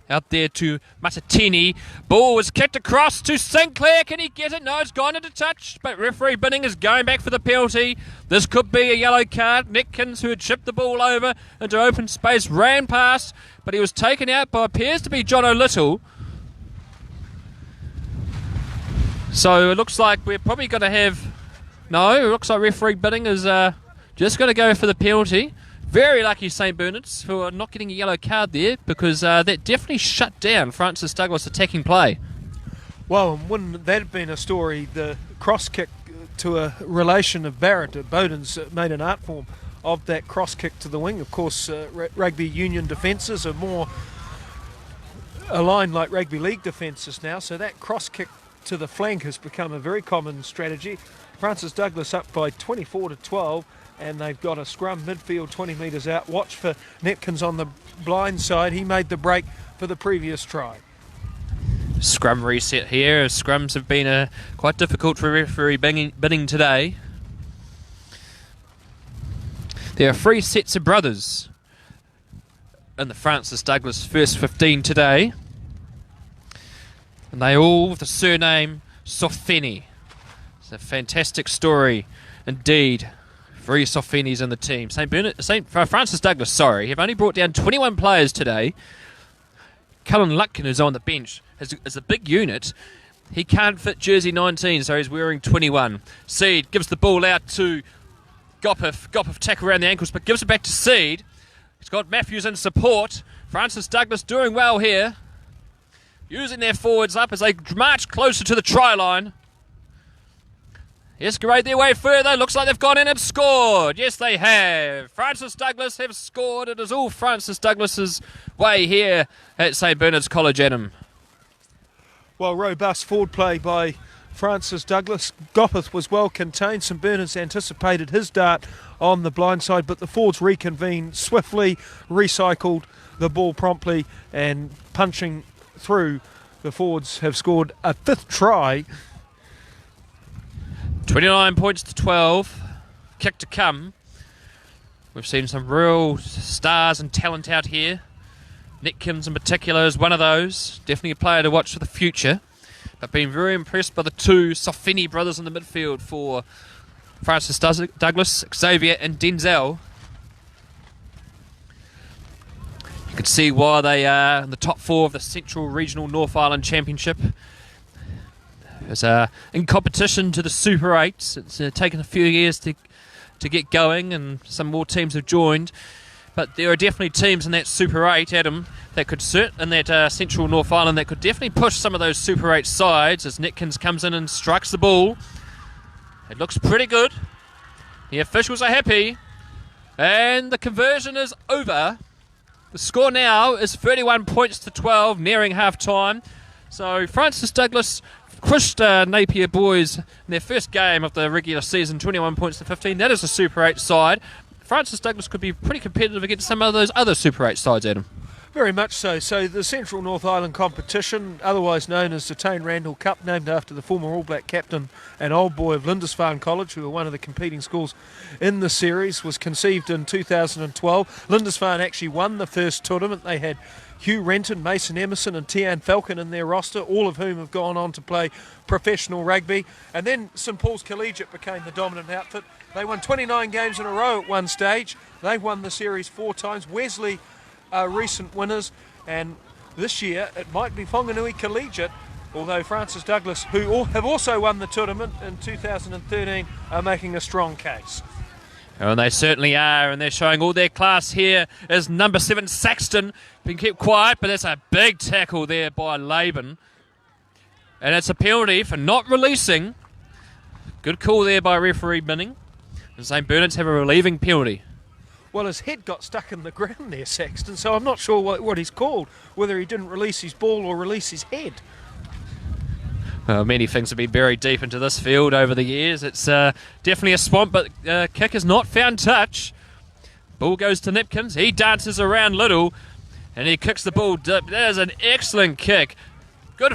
Out there to Matatini. Ball was kicked across to Sinclair. Can he get it? No, it's gone into touch. But referee Binning is going back for the penalty. This could be a yellow card. Netkins, who had chipped the ball over into open space, ran past, but he was taken out by appears to be John O'Little. So it looks like we're probably going to have... No, it looks like referee Binning is just going to go for the penalty. Very lucky St Bernard's for not getting a yellow card there, because that definitely shut down Francis Douglas' attacking play. Well, and wouldn't that have been a story? The cross kick to a relation of Barrett, Bowden's made an art form of that cross kick to the wing. Of course, rugby union defences are more aligned like rugby league defences now, so that cross kick to the flank has become a very common strategy. Francis Douglas up by 24-12. And they've got a scrum midfield 20 metres out. Watch for Netkins on the blind side. He made the break for the previous try. Scrum reset here. Scrums have been quite difficult for referee Binning today. There are 3 sets of brothers in the Francis Douglas first 15 today. And they all with the surname Sofeni. It's a fantastic story indeed. 3 Sofinis in the team. Francis Douglas, have only brought down 21 players today. Cullen Lutkin, who's on the bench, is a big unit. He can't fit jersey 19, so he's wearing 21. Seed gives the ball out to Gopif. Gopif tackle around the ankles, but gives it back to Seed. He's got Matthews in support. Francis Douglas doing well here. Using their forwards up as they march closer to the try line. Escalate their way further. Looks like they've gone in and scored. Yes, they have. Francis Douglas have scored. It is all Francis Douglas's way here at St Bernard's College, Adam. Well, robust forward play by Francis Douglas. Gopith was well contained. St Bernard's anticipated his dart on the blind side, but the forwards reconvened swiftly, recycled the ball promptly, and punching through, the forwards have scored a 5th try. 29 points to 12. Kick to come. We've seen some real stars and talent out here. Netkins in particular is one of those. Definitely a player to watch for the future. I've been very impressed by the 2 Sofini brothers in the midfield for Francis Douglas, Xavier and Denzel. You can see why they are in the top 4 of the Central Regional North Island Championship. It's in competition to the Super 8s. It's taken a few years to get going, and some more teams have joined. But there are definitely teams in that Super 8, Adam, that could in that Central North Island that could definitely push some of those Super 8 sides as Netkins comes in and strikes the ball. It looks pretty good. The officials are happy. And the conversion is over. The score now is 31 points to 12, nearing half-time. So Francis Douglas crushed Napier boys in their first game of the regular season, 21 points to 15. That is a Super 8 side. Francis Douglas could be pretty competitive against some of those other Super 8 sides, Adam. Very much so. So the Central North Island competition, otherwise known as the Tane Randall Cup, named after the former All Black captain and old boy of Lindisfarne College, who were one of the competing schools in the series, was conceived in 2012. Lindisfarne actually won the first tournament. They had Hugh Renton, Mason Emerson and Tian Falcon in their roster, all of whom have gone on to play professional rugby. And then St Paul's Collegiate became the dominant outfit. They won 29 games in a row at one stage. They've won the series 4 times. Wesley are recent winners, and this year it might be Whanganui Collegiate, although Francis Douglas, who have also won the tournament in 2013, are making a strong case. Oh, and they certainly are, and they're showing all their class here as number 7 Saxton. Been kept quiet, but that's a big tackle there by Laban. And it's a penalty for not releasing. Good call there by referee Binning. And St Bernard's have a relieving penalty. Well, his head got stuck in the ground there, Saxton, so I'm not sure what he's called, whether he didn't release his ball or release his head. Well, many things have been buried deep into this field over the years. It's definitely a swamp, but kick has not found touch. Ball goes to Netkins. He dances around Little, and he kicks the ball deep. That is an excellent kick. Good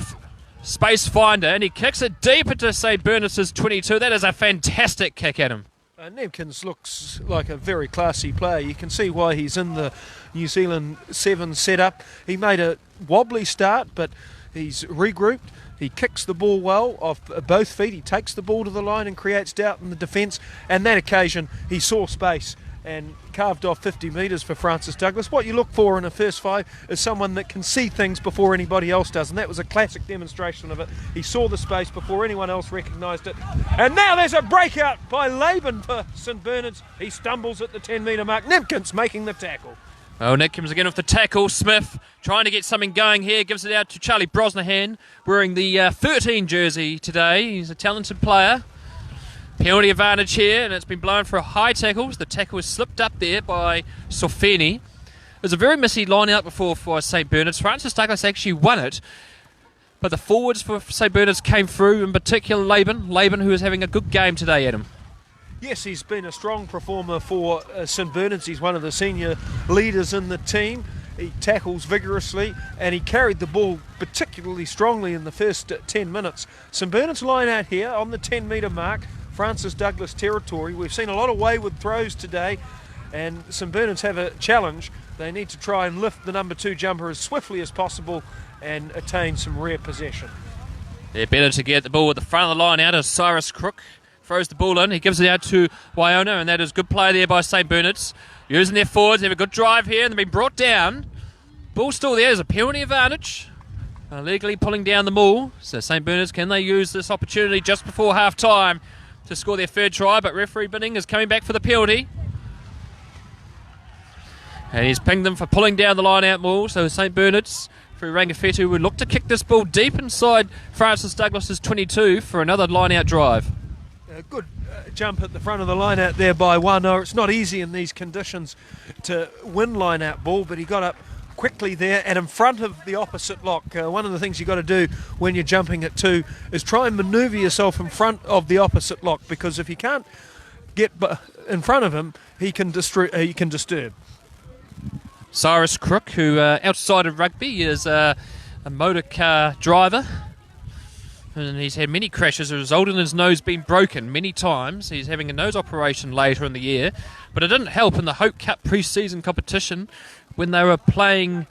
space finder, and he kicks it deep into St Bernard's 22. That is a fantastic kick at him. Nebkins looks like a very classy player. You can see why he's in the New Zealand 7 setup. He made a wobbly start, but he's regrouped. He kicks the ball well off both feet. He takes the ball to the line and creates doubt in the defence. And that occasion, he saw space and carved off 50 metres for Francis Douglas. What you look for in a first five is someone that can see things before anybody else does, and that was a classic demonstration of it. He saw the space before anyone else recognised it. And now there's a breakout by Laban for St Bernard's. He stumbles at the 10-metre mark. Nebkins making the tackle. Oh, Nebkins again with the tackle. Smith trying to get something going here. Gives it out to Charlie Brosnahan, wearing the 13 jersey today. He's a talented player. Penalty advantage here, and it's been blown for a high tackle. The tackle was slipped up there by Sofeni. It was a very messy line out before for St Bernard's. Francis Douglas actually won it, but the forwards for St Bernard's came through, in particular Laban, who is having a good game today, Adam. Yes, he's been a strong performer for St Bernard's. He's one of the senior leaders in the team. He tackles vigorously, and he carried the ball particularly strongly in the first 10 minutes. St Bernard's line out here on the 10-metre mark, Francis Douglas territory. We've seen a lot of wayward throws today, and St Bernard's have a challenge. They need to try and lift the number 2 jumper as swiftly as possible and attain some rare possession. They're better to get the ball at the front of the line out as Cyrus Crook throws the ball in. He gives it out to Waiona, and that is good play there by St Bernard's. Using their forwards, they have a good drive here, and they've been brought down. Ball still there. There's a penalty advantage. Illegally pulling down the maul. So St Bernard's, can they use this opportunity just before half-time to score their third try? But referee Binning is coming back for the penalty. And he's pinged them for pulling down the line-out maul. So St Bernard's, through Rangafetu, would look to kick this ball deep inside Francis Douglas's 22 for another line-out drive. A good jump at the front of the line out there by Wano. It's not easy in these conditions to win line out ball, but he got up quickly there and in front of the opposite lock. One of the things you've got to do when you're jumping at 2 is try and manoeuvre yourself in front of the opposite lock, because if you can't get in front of him, he can disturb. Cyrus Crook, who outside of rugby is a motor car driver, and he's had many crashes as a result of his nose being broken many times. He's having a nose operation later in the year, but it didn't help in the Hope Cup pre-season competition when they were playing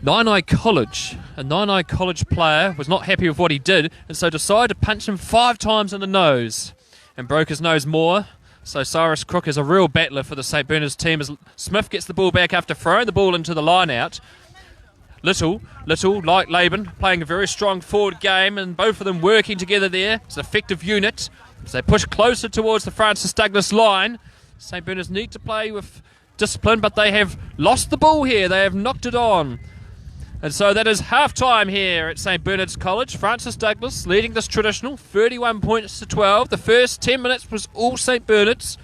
Nainai College. A Nainai College player was not happy with what he did, and so decided to punch him 5 times in the nose and broke his nose more. So Cyrus Crook is a real battler for the St Bernard's team as Smith gets the ball back after throwing the ball into the line-out. Little, like Laban, playing a very strong forward game, and both of them working together there. It's an effective unit as they push closer towards the Francis Douglas line. St Bernard's need to play with discipline, but they have lost the ball here. They have knocked it on. And so that is half-time here at St Bernard's College. Francis Douglas leading this traditional, 31 points to 12. The first 10 minutes was all St Bernard's,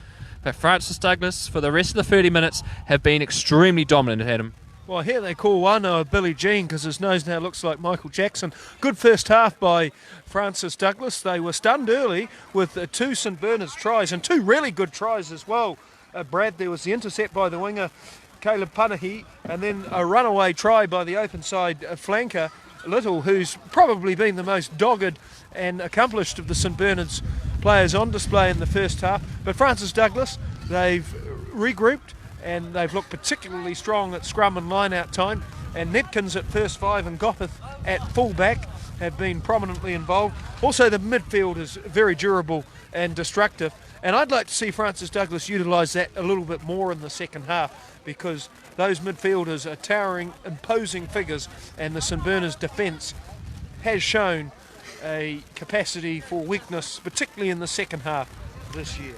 but Francis Douglas, for the rest of the 30 minutes, have been extremely dominant, Adam. Well, here they call Wano Billy Jean because his nose now looks like Michael Jackson. Good first half by Francis Douglas. They were stunned early with 2 St Bernard's tries, and 2 really good tries as well. Brad, there was the intercept by the winger, Caleb Panahi, and then a runaway try by the open side flanker, Little, who's probably been the most dogged and accomplished of the St Bernard's players on display in the first half. But Francis Douglas, they've regrouped, and they've looked particularly strong at scrum and line-out time. And Nebkins at first 5 and Goppeth at full-back have been prominently involved. Also, the midfield is very durable and destructive. And I'd like to see Francis Douglas utilise that a little bit more in the second half, because those midfielders are towering, imposing figures, and the St Bernard's defence has shown a capacity for weakness, particularly in the second half this year.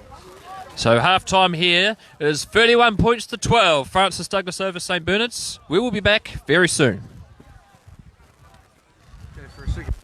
So half-time here is 31 points to 12. Francis Douglas over St Bernard's. We will be back very soon. Okay, for a second.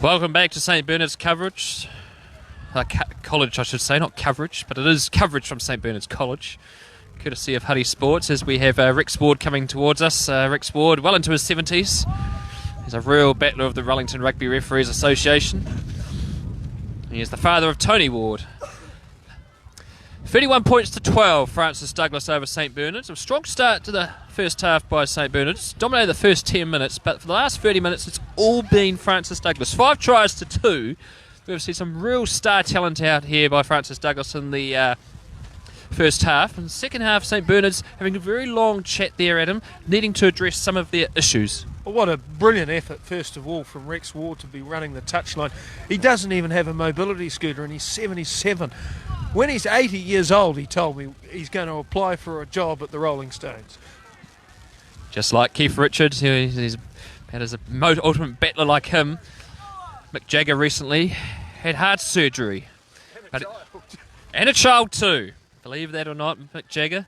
Welcome back to St Bernard's coverage. College, I should say, not coverage, but it is coverage from St Bernard's College, courtesy of Huddy Sports, as we have Rex Ward coming towards us. Rex Ward, well into his 70s. He's a real battler of the Wellington Rugby Referees Association. He is the father of Tony Ward. 31 points to 12, Francis Douglas over St Bernard's. A strong start to the first half by St Bernard's. Dominated the first 10 minutes, but for the last 30 minutes it's all been Francis Douglas. 5 tries to 2. We've seen some real star talent out here by Francis Douglas in the first half. In the second half, St Bernard's having a very long chat there, Adam, needing to address some of their issues. Well, what a brilliant effort, first of all, from Rex Ward to be running the touchline. He doesn't even have a mobility scooter, and he's 77. When he's 80 years old, he told me he's going to apply for a job at the Rolling Stones. Just like Keith Richards, he's had as a ultimate battler like him. Mick Jagger recently had heart surgery. And a child too. Believe that or not, Mick Jagger.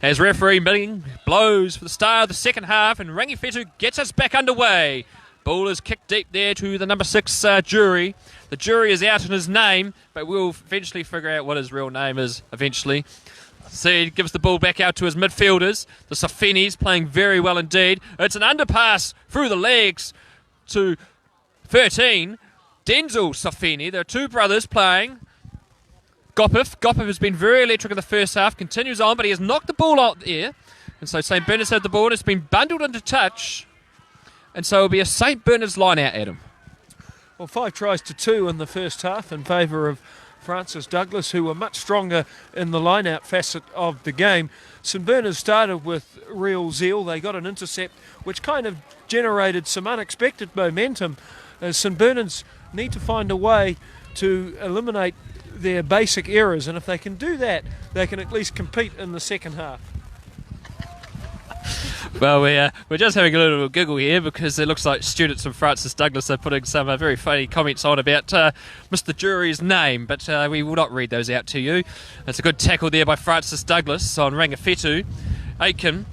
As referee Milling blows for the start of the second half, and Rangifetu gets us back underway. Ball is kicked deep there to the number 6 jury. The jury is out in his name, but we'll eventually figure out what his real name is eventually. Seed gives the ball back out to his midfielders. The Safinis playing very well indeed. It's an underpass through the legs to 13. Denzel Safini. There are two brothers playing. Gopif has been very electric in the first half, continues on, but he has knocked the ball out there. And so St Bernard's had the ball, and it's been bundled into touch. And so it'll be a St Bernard's line out, Adam. Well, 5 tries to 2 in the first half in favour of Francis Douglas, who were much stronger in the line-out facet of the game. St Bernard's started with real zeal. They got an intercept, which kind of generated some unexpected momentum. St Bernard's need to find a way to eliminate their basic errors, and if they can do that, they can at least compete in the second half. Well, we're just having a little giggle here because it looks like students from Francis Douglas are putting some very funny comments on about Mr. Jury's name, but we will not read those out to you. It's a good tackle there by Francis Douglas on Rangifetu. Aitken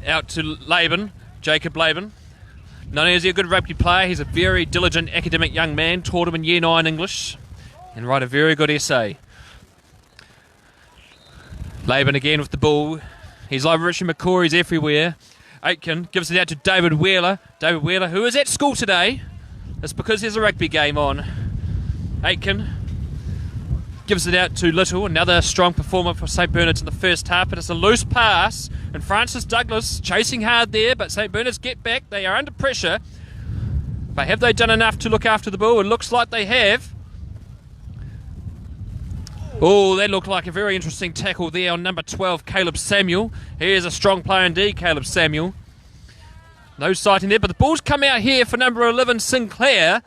out to Laban, Jacob Laban. Not only is he a good rugby player, he's a very diligent academic young man, taught him in Year 9 English, and write a very good essay. Laban again with the ball. He's like Richard McCaw, he's everywhere. Aitken gives it out to David Wheeler. David Wheeler, who is at school today. It's because there's a rugby game on. Aitken gives it out to Little, another strong performer for St Bernard's in the first half, but it's a loose pass, and Francis Douglas chasing hard there, but St Bernard's get back. They are under pressure, but have they done enough to look after the ball? It looks like they have. Oh, that looked like a very interesting tackle there on number 12, Caleb Samuel. He is a strong player indeed, Caleb Samuel. No sighting there, but the ball's come out here for number 11, Sinclair.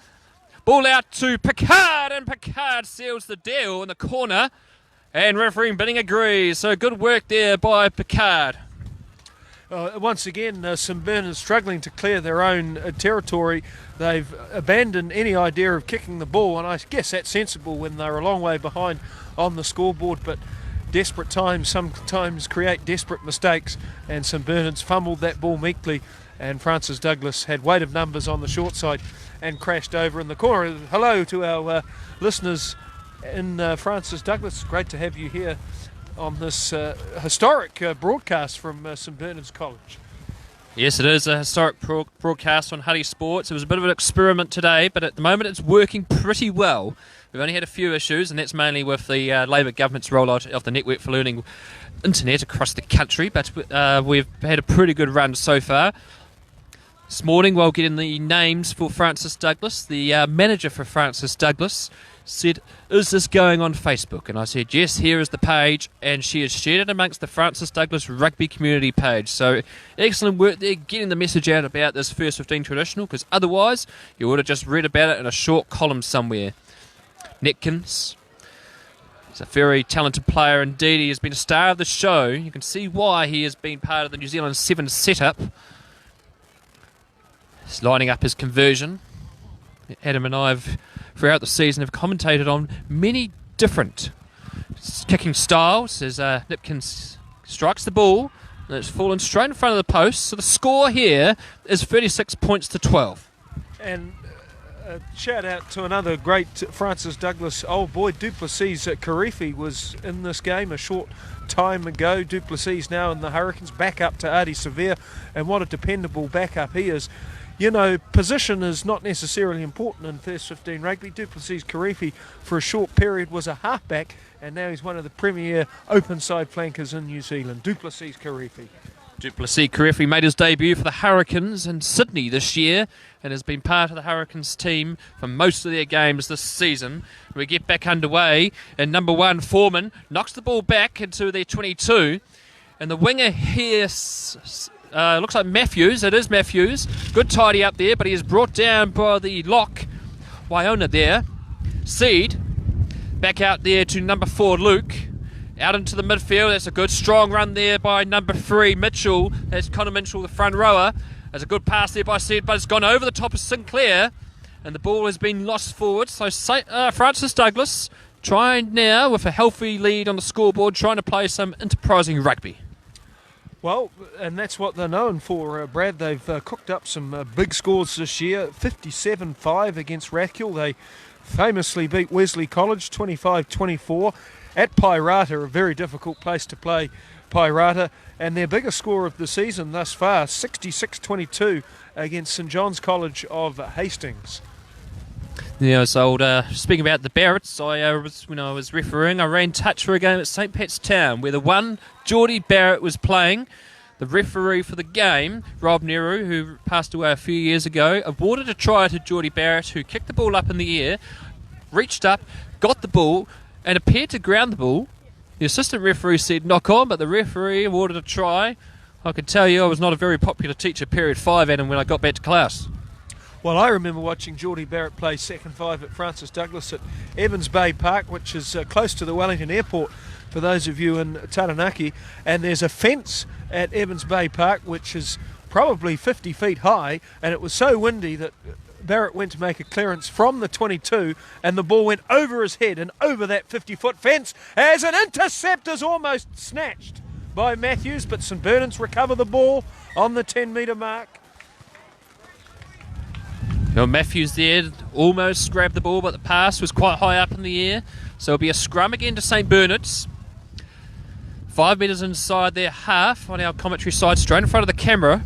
Ball out to Picard, and Picard seals the deal in the corner. And referee Binning agrees, so good work there by Picard. Once again, St Bernard's struggling to clear their own territory. They've abandoned any idea of kicking the ball, and I guess that's sensible when they're a long way behind on the scoreboard, but desperate times sometimes create desperate mistakes, and St Bernard's fumbled that ball meekly, and Francis Douglas had weight of numbers on the short side and crashed over in the corner. Hello to our listeners in Francis Douglas. Great to have you here on this historic broadcast from St Bernard's College. Yes, it is a historic broadcast on Huddy Sports. It was a bit of an experiment today, but at the moment it's working pretty well. We've only had a few issues, and that's mainly with the Labour government's rollout of the Network for Learning internet across the country, but we've had a pretty good run so far. This morning, while getting the names for Francis Douglas, the manager for Francis Douglas said, "Is this going on Facebook?" And I said, "Yes, here is the page," and she has shared it amongst the Francis Douglas Rugby Community page. So excellent work there, getting the message out about this First 15 traditional, because otherwise you would have just read about it in a short column somewhere. Netkins, he's a very talented player indeed. He has been a star of the show. You can see why he has been part of the New Zealand 7 setup. He's lining up his conversion. Adam and I have, throughout the season, have commentated on many different kicking styles as Nipkins strikes the ball, and it's fallen straight in front of the post. So the score here is 36 points to 12. And a shout out to another great Francis Douglas old boy, Duplessis Karifi was in this game a short time ago. Duplessis now in the Hurricanes, back up to Artie Severe, and what a dependable backup he is. You know, position is not necessarily important in first 15 rugby. Duplessis Karifi for a short period was a halfback, and now he's one of the premier open side flankers in New Zealand. Duplessis Karifi. Duplessis Karifi made his debut for the Hurricanes in Sydney this year and has been part of the Hurricanes team for most of their games this season. We get back underway, and number 1, Foreman, knocks the ball back into their 22, and the winger here looks like Matthews. It is Matthews. Good tidy up there, but he is brought down by the lock, Waiona there. Seed, back out there to number 4, Luke. Out into the midfield. That's a good strong run there by number 3, Mitchell. That's Connor Mitchell, the front rower. There's a good pass there by Seed, but it's gone over the top of Sinclair, and the ball has been lost forward. So Francis Douglas trying now, with a healthy lead on the scoreboard, trying to play some enterprising rugby. Well, and that's what they're known for, Brad. They've cooked up some big scores this year. 57-5 against Rathkill. They famously beat Wesley College 25-24. At Pairata, a very difficult place to play Pairata, and their biggest score of the season thus far, 66-22 against St John's College of Hastings. Yeah, so speaking about the Barretts, when I was refereeing, I ran touch for a game at St Pat's Town where the one Geordie Barrett was playing. The referee for the game, Rob Nehru, who passed away a few years ago, awarded a try to Geordie Barrett, who kicked the ball up in the air, reached up, got the ball, and appeared to ground the ball. The assistant referee said knock on, but the referee awarded a try. I can tell you I was not a very popular teacher period 5, Adam, when I got back to class. Well, I remember watching Geordie Barrett play second 5 at Francis Douglas at Evans Bay Park, which is close to the Wellington Airport for those of you in Taranaki. And there's a fence at Evans Bay Park which is probably 50 feet high, and it was so windy that Barrett went to make a clearance from the 22, and the ball went over his head and over that 50-foot fence as an intercept is almost snatched by Matthews, but St Bernard's recover the ball on the 10-metre mark. Well, Matthews there almost grabbed the ball, but the pass was quite high up in the air, so it'll be a scrum again to St Bernard's. 5 metres inside their half on our commentary side, straight in front of the camera.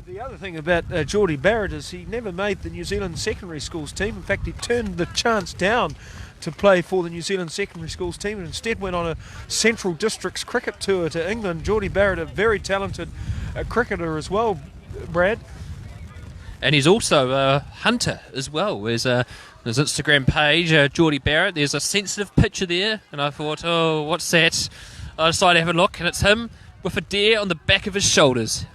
The other thing about Geordie Barrett is he never made the New Zealand secondary schools team. In fact, he turned the chance down to play for the New Zealand secondary schools team and instead went on a Central Districts cricket tour to England. Geordie Barrett, a very talented cricketer as well, Brad. And he's also a hunter as well. There's his Instagram page, Geordie Barrett. There's a sensitive picture there, and I thought, oh, what's that? I decided to have a look, and it's him with a deer on the back of his shoulders.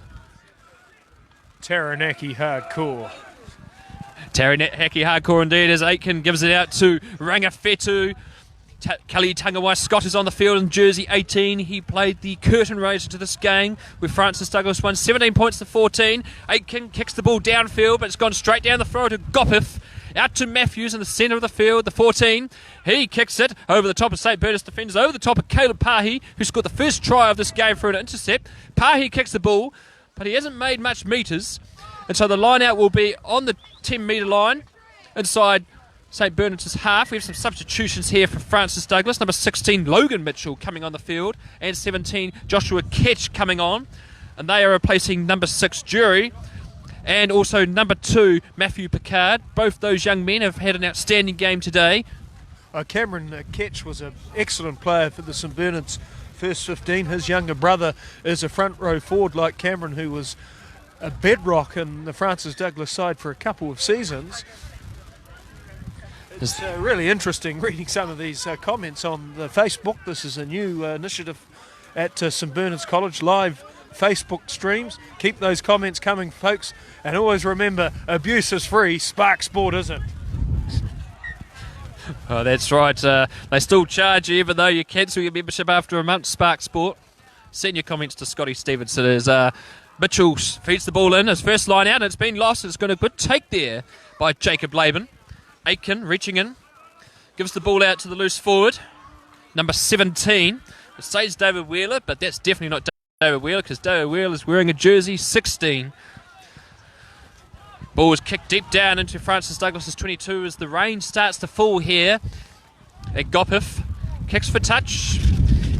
Taranaki hardcore. Taranaki hardcore indeed, as Aitken gives it out to Rangawhetu. Kelly Tangawai Scott is on the field in jersey 18. He played the curtain raiser to this game with Francis Douglas won 17 points to 14. Aitken kicks the ball downfield, but it's gone straight down the throw to Gopith. Out to Matthews in the centre of the field, the 14. He kicks it over the top of St Bernard's defenders, over the top of Caleb Pahi, who scored the first try of this game for an intercept. Pahi kicks the ball, but he hasn't made much metres, and so the line out will be on the 10-metre line inside St Bernard's half. We have some substitutions here for Francis Douglas. Number 16, Logan Mitchell, coming on the field, and 17, Joshua Ketch, coming on, and they are replacing number 6, Jury, and also number 2, Matthew Picard. Both those young men have had an outstanding game today. Cameron Ketch was an excellent player for the St Bernard's first 15. His younger brother is a front row forward like Cameron, who was a bedrock in the Francis Douglas side for a couple of seasons. It's really interesting reading some of these comments on the Facebook. This is a new initiative at St Bernard's College, live Facebook streams. Keep those comments coming, folks, and always remember, abuse is free, Spark Sport isn't. Oh, that's right. They still charge you, even though you cancel your membership after a month. Spark Sport. Send your comments to Scotty Stevenson as Mitchell feeds the ball in, his first line out, and it's been lost. It's got a good take there by Jacob Laban. Aitken reaching in, gives the ball out to the loose forward, number 17, It says David Wheeler, but that's definitely not David Wheeler, because David Wheeler is wearing a jersey 16. Ball was kicked deep down into Francis Douglas's 22 as the rain starts to fall here. Gopif kicks for touch,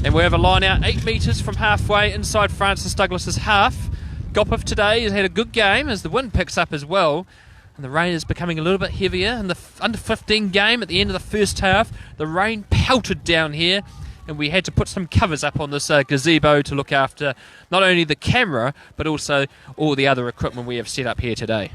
and we have a line out 8 metres from halfway inside Francis Douglas's half. Gopif today has had a good game as the wind picks up as well, and the rain is becoming a little bit heavier. In the under 15 game at the end of the first half, the rain pelted down here, and we had to put some covers up on this gazebo to look after not only the camera but also all the other equipment we have set up here today.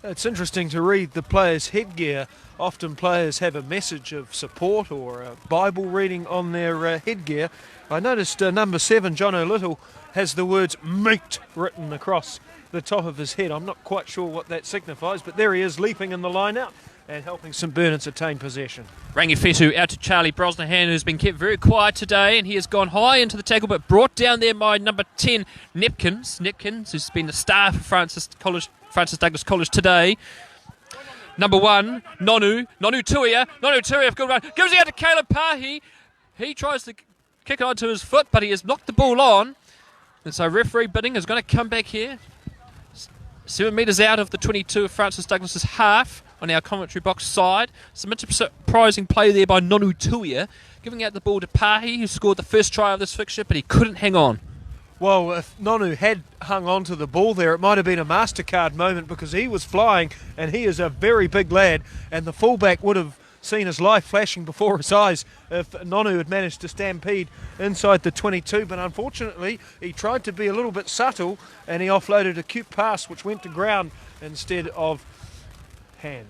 It's interesting to read the players' headgear. Often players have a message of support or a Bible reading on their headgear. I noticed number 7, John O'Little, has the words "meat" written across the top of his head. I'm not quite sure what that signifies, but there he is leaping in the line out and helping St Bernard's attain possession. Rangifetu out to Charlie Brosnahan, who's been kept very quiet today, and he has gone high into the tackle but brought down there by number 10, Nepkins, who's been the star for Francis Douglas College today. Number 1, Nonu Tuia, good run, gives it out to Caleb Pahi. He tries to kick it onto his foot, but he has knocked the ball on, and so referee Bidding is going to come back here. 7 metres out of the 22 of Francis Douglas's half on our commentary box side. Some surprising play there by Nonu Tuia, giving out the ball to Pahi, who scored the first try of this fixture, but he couldn't hang on. Well, if Nonu had hung on to the ball there, it might have been a MasterCard moment, because he was flying and he is a very big lad, and the fullback would have seen his life flashing before his eyes if Nonu had managed to stampede inside the 22, but unfortunately he tried to be a little bit subtle and he offloaded a cute pass which went to ground instead of hand.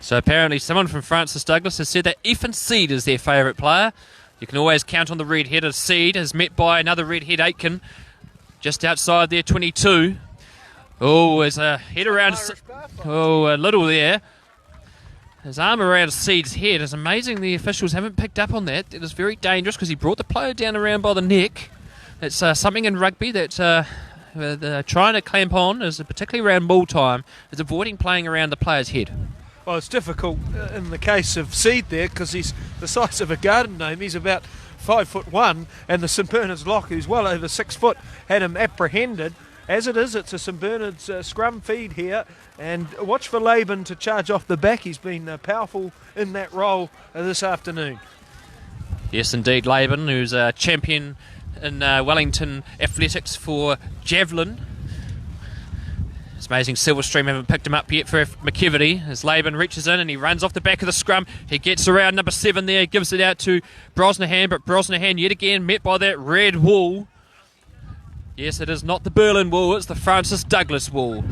So apparently someone from Francis Douglas has said that Ethan Seed is their favourite player. You can always count on the red-headed. Seed is met by another red-head Aitken just outside their 22. Oh, there's a head around. A little there. His arm around Seed's head. It's amazing the officials haven't picked up on that. It is very dangerous because he brought the player down around by the neck. It's something in rugby that they're trying to clamp on, is particularly around ball time, is avoiding playing around the player's head. Well, it's difficult in the case of Seed there, because he's the size of a garden gnome. He's about 5'1", and the St Bernard's lock, who's well over 6 foot, had him apprehended. As it is, it's a St Bernard's scrum feed here, and watch for Laban to charge off the back. He's been powerful in that role this afternoon. Yes, indeed, Laban, who's a champion in Wellington athletics for javelin. It's amazing Silverstream haven't picked him up yet for McKevity as Laban reaches in and he runs off the back of the scrum. He gets around number 7 there, gives it out to Brosnahan, but Brosnahan yet again met by that red wall. Yes, it is not the Berlin wall, it's the Francis Douglas wall.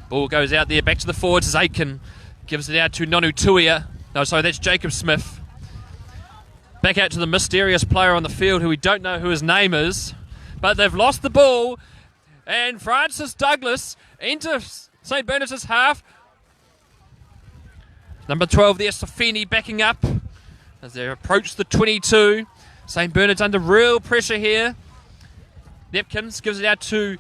Ball goes out there, back to the forwards as Aitken gives it out to Nonu Tuia. No, sorry, that's Jacob Smith. Back out to the mysterious player on the field who we don't know who his name is, but they've lost the ball. And Francis Douglas into St Bernard's half. Number 12 there, Sofini backing up as they approach the 22. St Bernard's under real pressure here. Nepkins gives it out to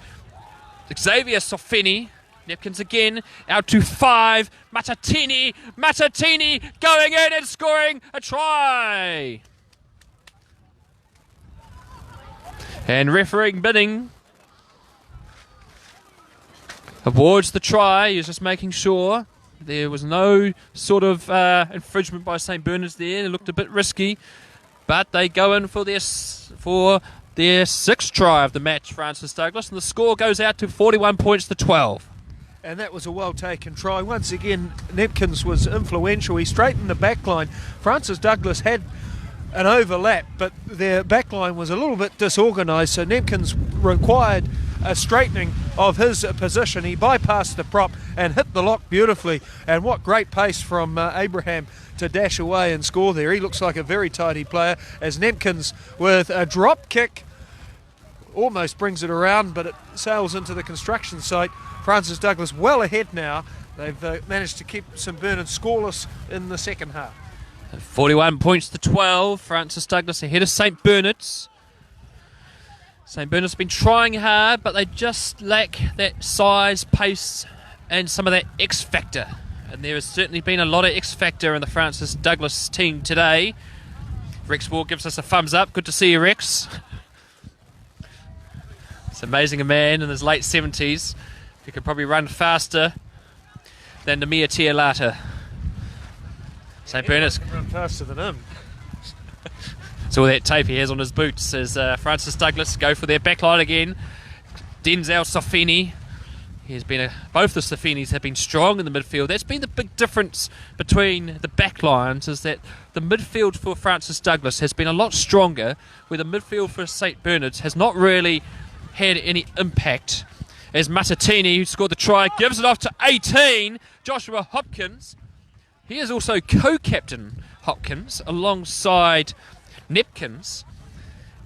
Xavier Sofini. Nepkins again, out to 5. Matatini going in and scoring a try. And refereeing Bidding awards the try. He's just making sure there was no sort of infringement by St Bernard's there. It looked a bit risky, but they go in for their 6th try of the match, Francis Douglas, and the score goes out to 41 points to 12. And that was a well-taken try. Once again, Nepkins was influential. He straightened the back line. Francis Douglas had an overlap, but their back line was a little bit disorganised, so Nepkins required a straightening of his position. He bypassed the prop and hit the lock beautifully, and what great pace from Abraham to dash away and score there. He looks like a very tidy player, as Nepkins with a drop kick almost brings it around, but it sails into the construction site. Francis Douglas well ahead now. They've managed to keep St Bernard scoreless in the second half. 41 points to 12. Francis Douglas ahead of St Bernard's. St Bernard's been trying hard, but they just lack that size, pace, and some of that X factor. And there has certainly been a lot of X factor in the Francis Douglas team today. Rex Ward gives us a thumbs up. Good to see you, Rex. It's amazing a man in his late 70s who could probably run faster than Namia Tialata. St Bernard's can run faster than him. So all that tape he has on his boots as Francis Douglas go for their backline again. Denzel Sofini. Both the Sofinis have been strong in the midfield. That's been the big difference between the backlines, is that the midfield for Francis Douglas has been a lot stronger, where the midfield for St Bernard's has not really had any impact. As Matatini, who scored the try, gives it off to 18, Joshua Hopkins. He is also co-captain Hopkins alongside Nepkins.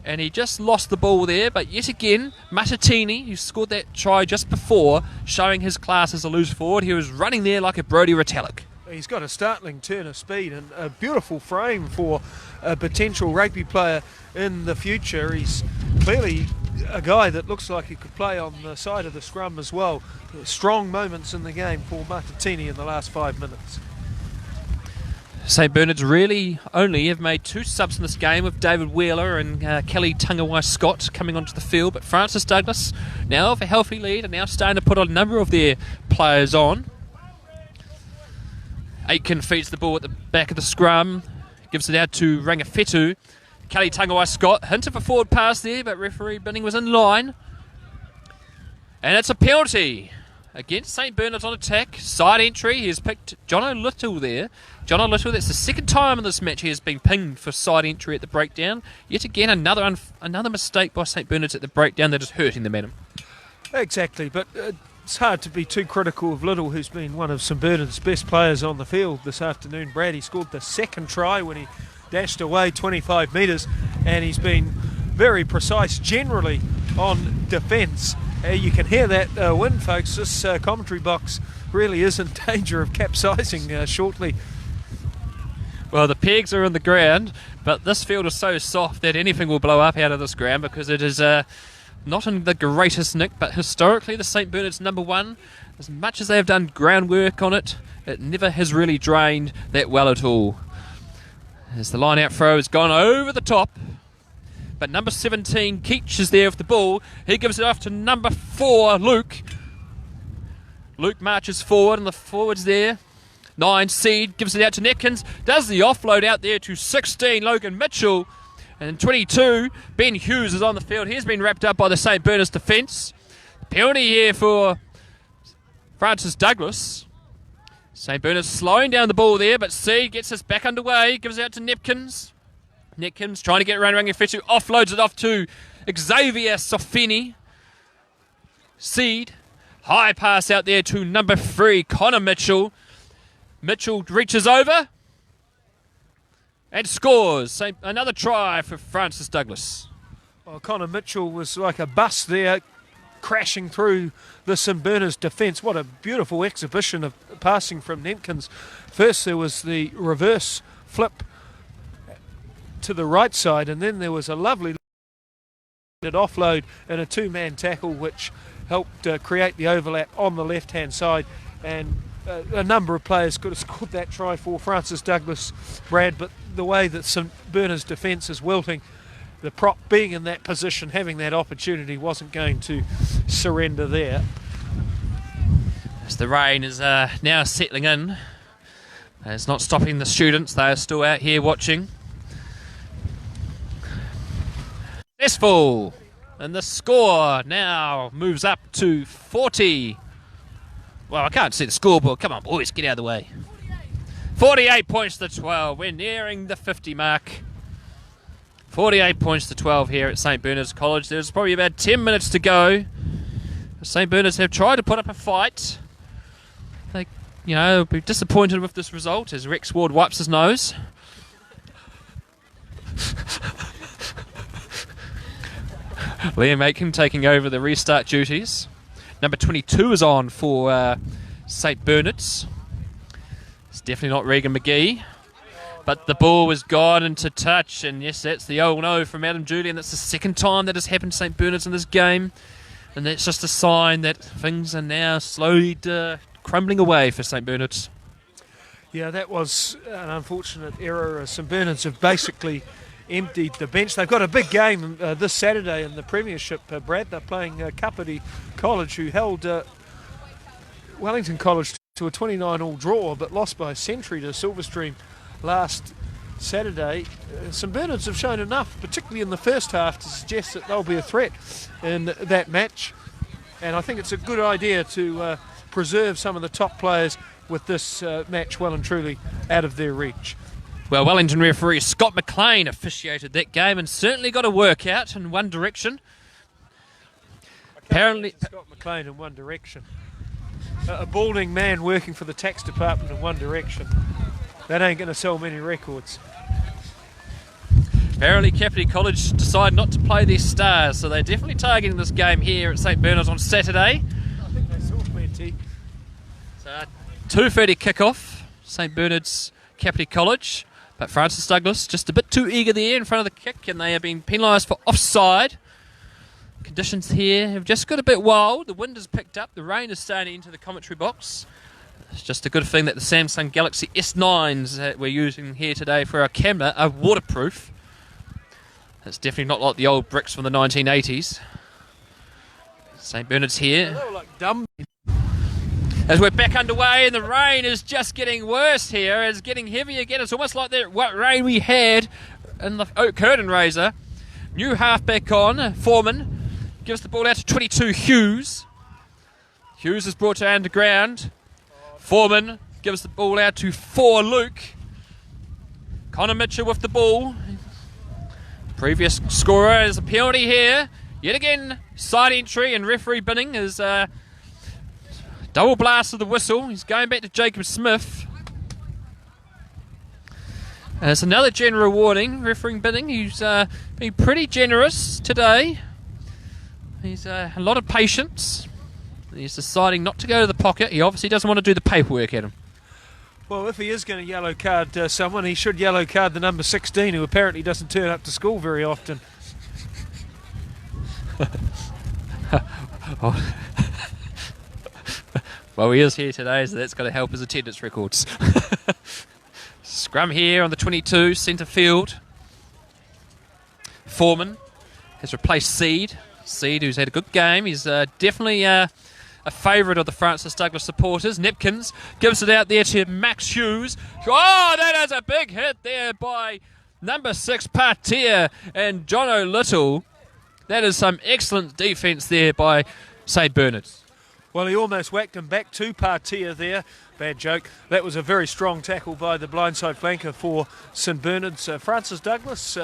And he just lost the ball there, but yet again, Matatini, who scored that try just before, showing his class as a loose forward. He was running there like a Brodie Retallick. He's got a startling turn of speed and a beautiful frame for a potential rugby player in the future. He's clearly a guy that looks like he could play on the side of the scrum as well. Strong moments in the game for Matatini in the last 5 minutes. St Bernard's really only have made 2 subs in this game, with David Wheeler and Kelly Tangawai Scott coming onto the field, but Francis Douglas now have a healthy lead and now starting to put a number of their players on. Aitken feeds the ball at the back of the scrum, gives it out to Rangawhetu. Kelly Tangawai Scott, hint of a forward pass there, but referee Binning was in line. And it's a penalty against St Bernard's on attack. Side entry, he's picked John O'Little there. John O'Little, that's the second time in this match he has been pinged for side entry at the breakdown. Yet again, another mistake by St Bernard's at the breakdown that is hurting them, Adam. Exactly, but it's hard to be too critical of Little, who's been one of St Bernard's best players on the field this afternoon. Brad, he scored the second try when he dashed away 25 metres, and he's been very precise generally on defence. You can hear that wind, folks. This commentary box really is in danger of capsizing shortly. Well, the pegs are in the ground, but this field is so soft that anything will blow up out of this ground, because it is not in the greatest nick, but historically the St Bernard's number 1. As much as they have done groundwork on it, it never has really drained that well at all. As the line-out throw has gone over the top, but number 17, Keach, is there with the ball. He gives it off to number 4, Luke. Luke marches forward, and the forward's there. 9, Seed, gives it out to Nepkins. Does the offload out there to 16, Logan Mitchell. And 22, Ben Hughes is on the field. He's been wrapped up by the St Bernard's defence. Penalty here for Francis Douglas. St Bernard's slowing down the ball there, but Seed gets us back underway. Gives it out to Nepkins. Nepkins trying to get around Rangawhetu, offloads it off to Xavier Sofini. Seed, high pass out there to number 3, Connor Mitchell. Mitchell reaches over and scores. Another try for Francis Douglas. Well, Connor Mitchell was like a bus there, crashing through the St Bernard's defence. What a beautiful exhibition of passing from Nepkins. First there was the reverse flip to the right side, and then there was a lovely offload and a 2-man tackle which helped create the overlap on the left hand side, and a number of players could have scored that try for Francis Douglas, Brad, but the way that St Bernard's defence is wilting, the prop being in that position, having that opportunity, wasn't going to surrender there. As the rain is now settling in, it's not stopping the students. They are still out here watching. Successful, and the score now moves up to 40. Well, I can't see the scoreboard. Come on, boys, get out of the way. 48 points to 12. We're nearing the 50 mark. 48 points to 12 here at St Bernard's College. There's probably about 10 minutes to go. St Bernard's have tried to put up a fight. They, will be disappointed with this result as Rex Ward wipes his nose. Liam Aitken taking over the restart duties. Number 22 is on for St Bernard's. It's definitely not Regan McGee. But the ball was gone into touch, and yes, that's the 0-0 from Adam Julian. That's the second time that has happened to St Bernard's in this game. And that's just a sign that things are now slowly crumbling away for St Bernard's. Yeah, that was an unfortunate error. St Bernard's have basically emptied the bench. They've got a big game this Saturday in the Premiership, Brad. They're playing Kapiti College, who held Wellington College to a 29-all draw, but lost by a century to Silverstream last Saturday. St Bernards have shown enough, particularly in the first half, to suggest that they'll be a threat in that match. And I think it's a good idea to preserve some of the top players with this match well and truly out of their reach. Well, Wellington referee Scott McLean officiated that game and certainly got a workout in one direction. Apparently, Scott McLean in one direction. A balding man working for the tax department in one direction. That ain't going to sell many records. Apparently Kapiti College decided not to play their stars, so they're definitely targeting this game here at St Bernard's on Saturday. I think they saw plenty. So 2:30 kickoff, St Bernard's Kapiti College, but Francis Douglas just a bit too eager there in front of the kick, and they have been penalised for offside. Conditions here have just got a bit wild. The wind has picked up, the rain is starting into the commentary box. It's just a good thing that the Samsung Galaxy S9s that we're using here today for our camera are waterproof. It's definitely not like the old bricks from the 1980s. St Bernard's here. They were like dumb. As we're back underway, and the rain is just getting worse here. It's getting heavy again. It's almost like that rain we had in the Oak Curtain Raiser. New halfback on, Foreman. Gives the ball out to 22 Hughes. Hughes is brought to underground. Foreman gives the ball out to 4 Luke. Connor Mitchell with the ball. Previous scorer is a penalty here. Yet again, side entry, and referee Binning is double blast of the whistle. He's going back to Jacob Smith. And it's another general warning. Referee Binning, who's been pretty generous today. He's a lot of patience. He's deciding not to go to the pocket. He obviously doesn't want to do the paperwork at him. Well, if he is going to yellow card someone, he should yellow card the number 16, who apparently doesn't turn up to school very often. Well, he is here today, so that's got to help his attendance records. Scrum here on the 22, centre field. Foreman has replaced Seed. Seed, who's had a good game. He's definitely a favourite of the Francis Douglas supporters. Nepkins gives it out there to Max Hughes. Oh, that is a big hit there by number 6 Partia and Jono Little. That is some excellent defence there by St Bernard's. Well, he almost whacked him back to Partia there. Bad joke. That was a very strong tackle by the blindside flanker for St Bernard's. Francis Douglas,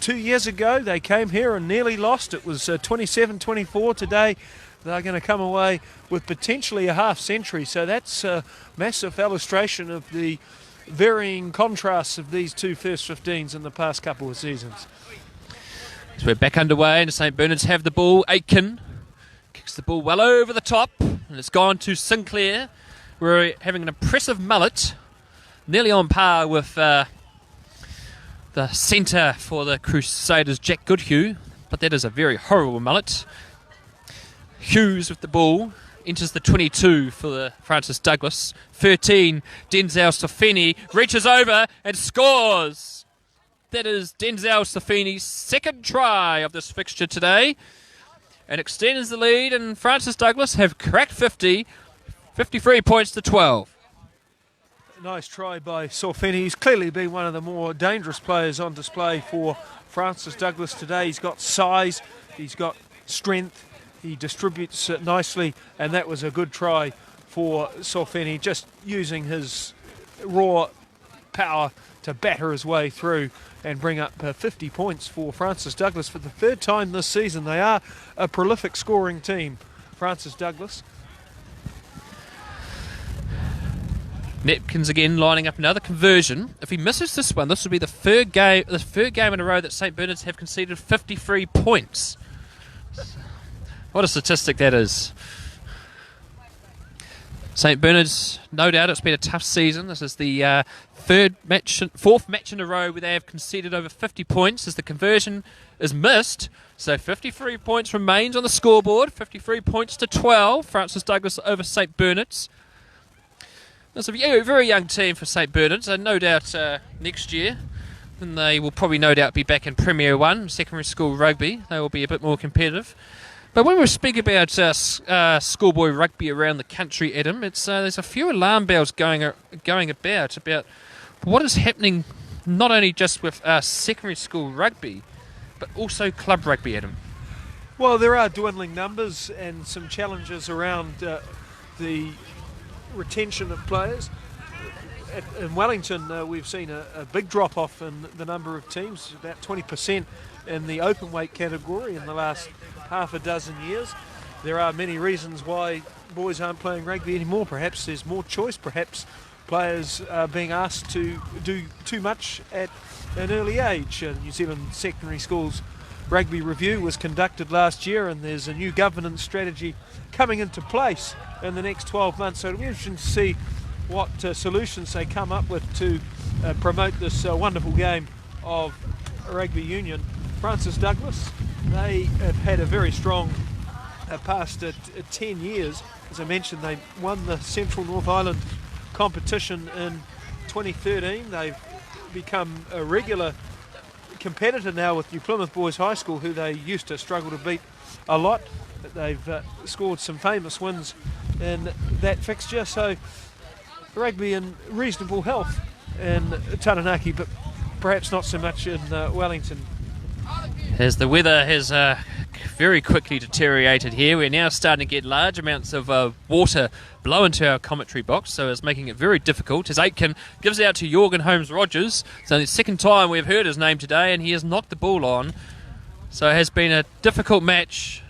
2 years ago, they came here and nearly lost. It was 27-24 today. They're going to come away with potentially a half century. So that's a massive illustration of the varying contrasts of these two first 15s in the past couple of seasons. So we're back underway, and St Bernard's have the ball. Aitken kicks the ball well over the top, and it's gone to Sinclair. We're having an impressive mullet, nearly on par with the centre for the Crusaders, Jack Goodhue, but that is a very horrible mullet. Hughes with the ball, enters the 22 for the Francis Douglas. 13, Denzel Stofini reaches over and scores. That is Denzel Stofini's second try of this fixture today, and extends the lead, and Francis Douglas have cracked 50, 53 points to 12. Nice try by Sorfini. He's clearly been one of the more dangerous players on display for Francis Douglas today. He's got size, he's got strength, he distributes nicely, and that was a good try for Sorfini, just using his raw power to batter his way through and bring up 50 points for Francis Douglas for the third time this season. They are a prolific scoring team, Francis Douglas. Nepkins again lining up another conversion. If he misses this one, this will be the third game in a row that St Bernard's have conceded 53 points. What a statistic that is. St Bernard's, no doubt, it's been a tough season. This is the fourth match in a row where they have conceded over 50 points as the conversion is missed. So 53 points remains on the scoreboard. 53 points to 12. Francis Douglas over St Bernard's. It's a very young team for St Bernard's, and no doubt next year and they will probably no doubt be back in Premier 1, secondary school rugby. They will be a bit more competitive. But when we speak about schoolboy rugby around the country, Adam, there's a few alarm bells going about what is happening not only just with secondary school rugby, but also club rugby, Adam. Well, there are dwindling numbers and some challenges around the retention of players. In Wellington, we've seen a big drop-off in the number of teams, about 20% in the open weight category in the last half a dozen years. There are many reasons why boys aren't playing rugby anymore. Perhaps there's more choice, perhaps players are being asked to do too much at an early age. New Zealand Secondary Schools Rugby Review was conducted last year, and there's a new governance strategy coming into place in the next 12 months. So it'll be interesting to see what solutions they come up with to promote this wonderful game of rugby union. Francis Douglas, they have had a very strong past 10 years. As I mentioned, they won the Central North Island competition in 2013. They've become a regular competitor now with New Plymouth Boys High School, who they used to struggle to beat a lot. But they've scored some famous wins in that fixture. So rugby in reasonable health in Taranaki, but perhaps not so much in Wellington. As the weather has very quickly deteriorated here, we're now starting to get large amounts of water blow into our commentary box, so it's making it very difficult. As Aitken gives it out to Jorgen Holmes-Rogers, so the second time we've heard his name today, and he has knocked the ball on. So it has been a difficult match